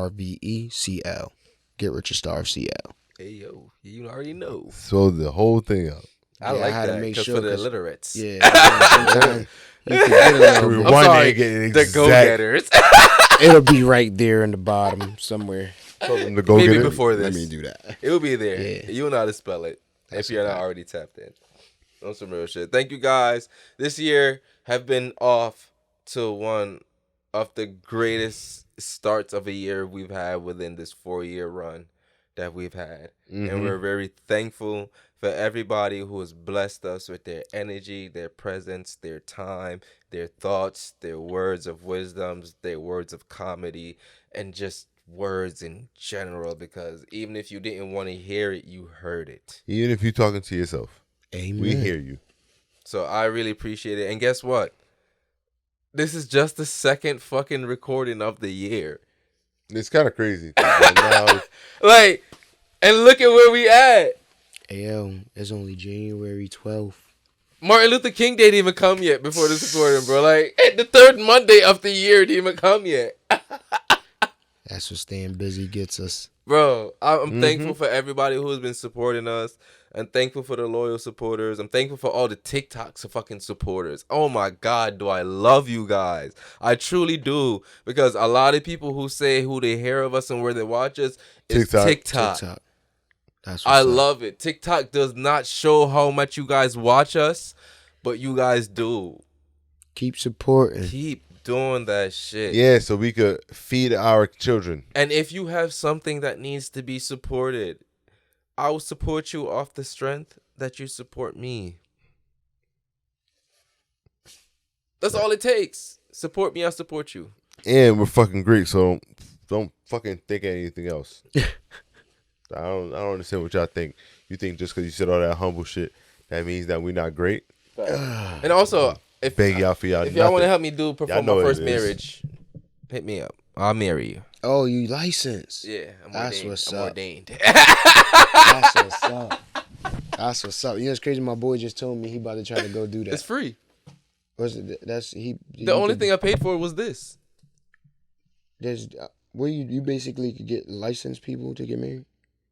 GETRICHORSTARVECL. Get Richer Star CL. Hey, yo, you already know. So the whole thing out. I Yeah, like I had to that make because sure, for the 'cause- illiterates. Yeah, sometimes you can get a little bit. Rewind sorry, it, get it The exact- go-getters. It'll be right there in the bottom somewhere. Tell them to go Maybe get it. before this. Let me do that. It will be there. Yeah. You know how to spell it if you're not already tapped in. On some real shit. Thank you guys. This year have been off to one of the greatest starts of a year we've had within this 4-year run that we've had. And we're very thankful for everybody who has blessed us with their energy, their presence, their time, their thoughts, their words of wisdoms, their words of comedy, and just words in general, because even if you didn't want to hear it, you heard it. Even if you're talking to yourself, Amen. we hear you. So I really appreciate it. And guess what? This is just the second fucking recording of the year. It's kind of crazy. Now, Like, and look at where we at. Yo, it's only January 12th. Martin Luther King didn't even come yet before this recording, bro. Like, the third Monday of the year didn't even come yet. That's what staying busy gets us. Bro, I'm thankful for everybody who has been supporting us. I'm thankful for the loyal supporters. I'm thankful for all the TikToks fucking supporters. Oh my God, do I love you guys. I truly do. Because a lot of people who say who they hear of us and where they watch us is TikTok. That's what's I up. love it. TikTok does not show how much you guys watch us, but you guys do. Keep supporting. Keep doing that shit. yeah, so we could feed our children. And if you have something that needs to be supported, I will support you off the strength that you support me. That's all it takes. Support me, I support you. And we're fucking great, so don't fucking think anything else. I don't understand what y'all think. You think just because you said all that humble shit, that means that we're not great? And also, if Beg y'all for y'all. y'all want to nothing. help me perform know my what first it is. marriage, hit me up. I'll marry you. Oh, you licensed? Yeah, That's what's I'm up. ordained. That's what's up. That's what's up. You know, it's crazy. My boy just told me he about to try to go do that. It's free. Was it? That's he. The only thing I paid for was this. There's where you basically could get licensed people to get married.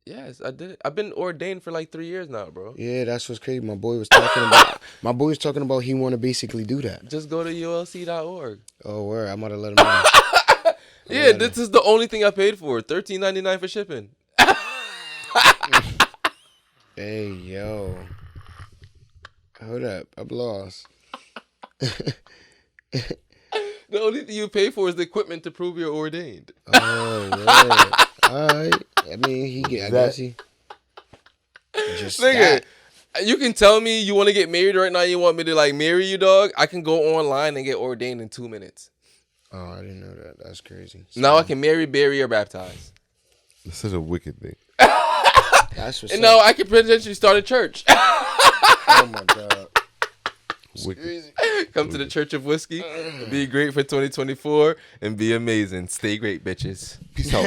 Yes, I did it. I've been ordained for like 3 years now, bro. Yeah, that's what's crazy. My boy was talking about. My boy was talking about he want to basically do that. Just go to ulc.org. Oh, word! I'm gonna let him know. Yeah, this is the only thing I paid for. $13.99 for shipping. Hey, yo. Hold up. I'm lost. The only thing you pay for is the equipment to prove you're ordained. Oh, word. All right. I mean, he get. I guess he. Just Nigga, that. you can tell me you want to get married right now. You want me to like marry you, dog? I can go online and get ordained in 2 minutes. Oh, I didn't know that. That's crazy. Now I can marry, bury, or baptize. That's such a wicked thing. That's what's And up. now I can potentially start a church. Oh my god. Wicked. Come to the Church of Whiskey. Be great for 2024 and be amazing. Stay great, bitches. Peace out.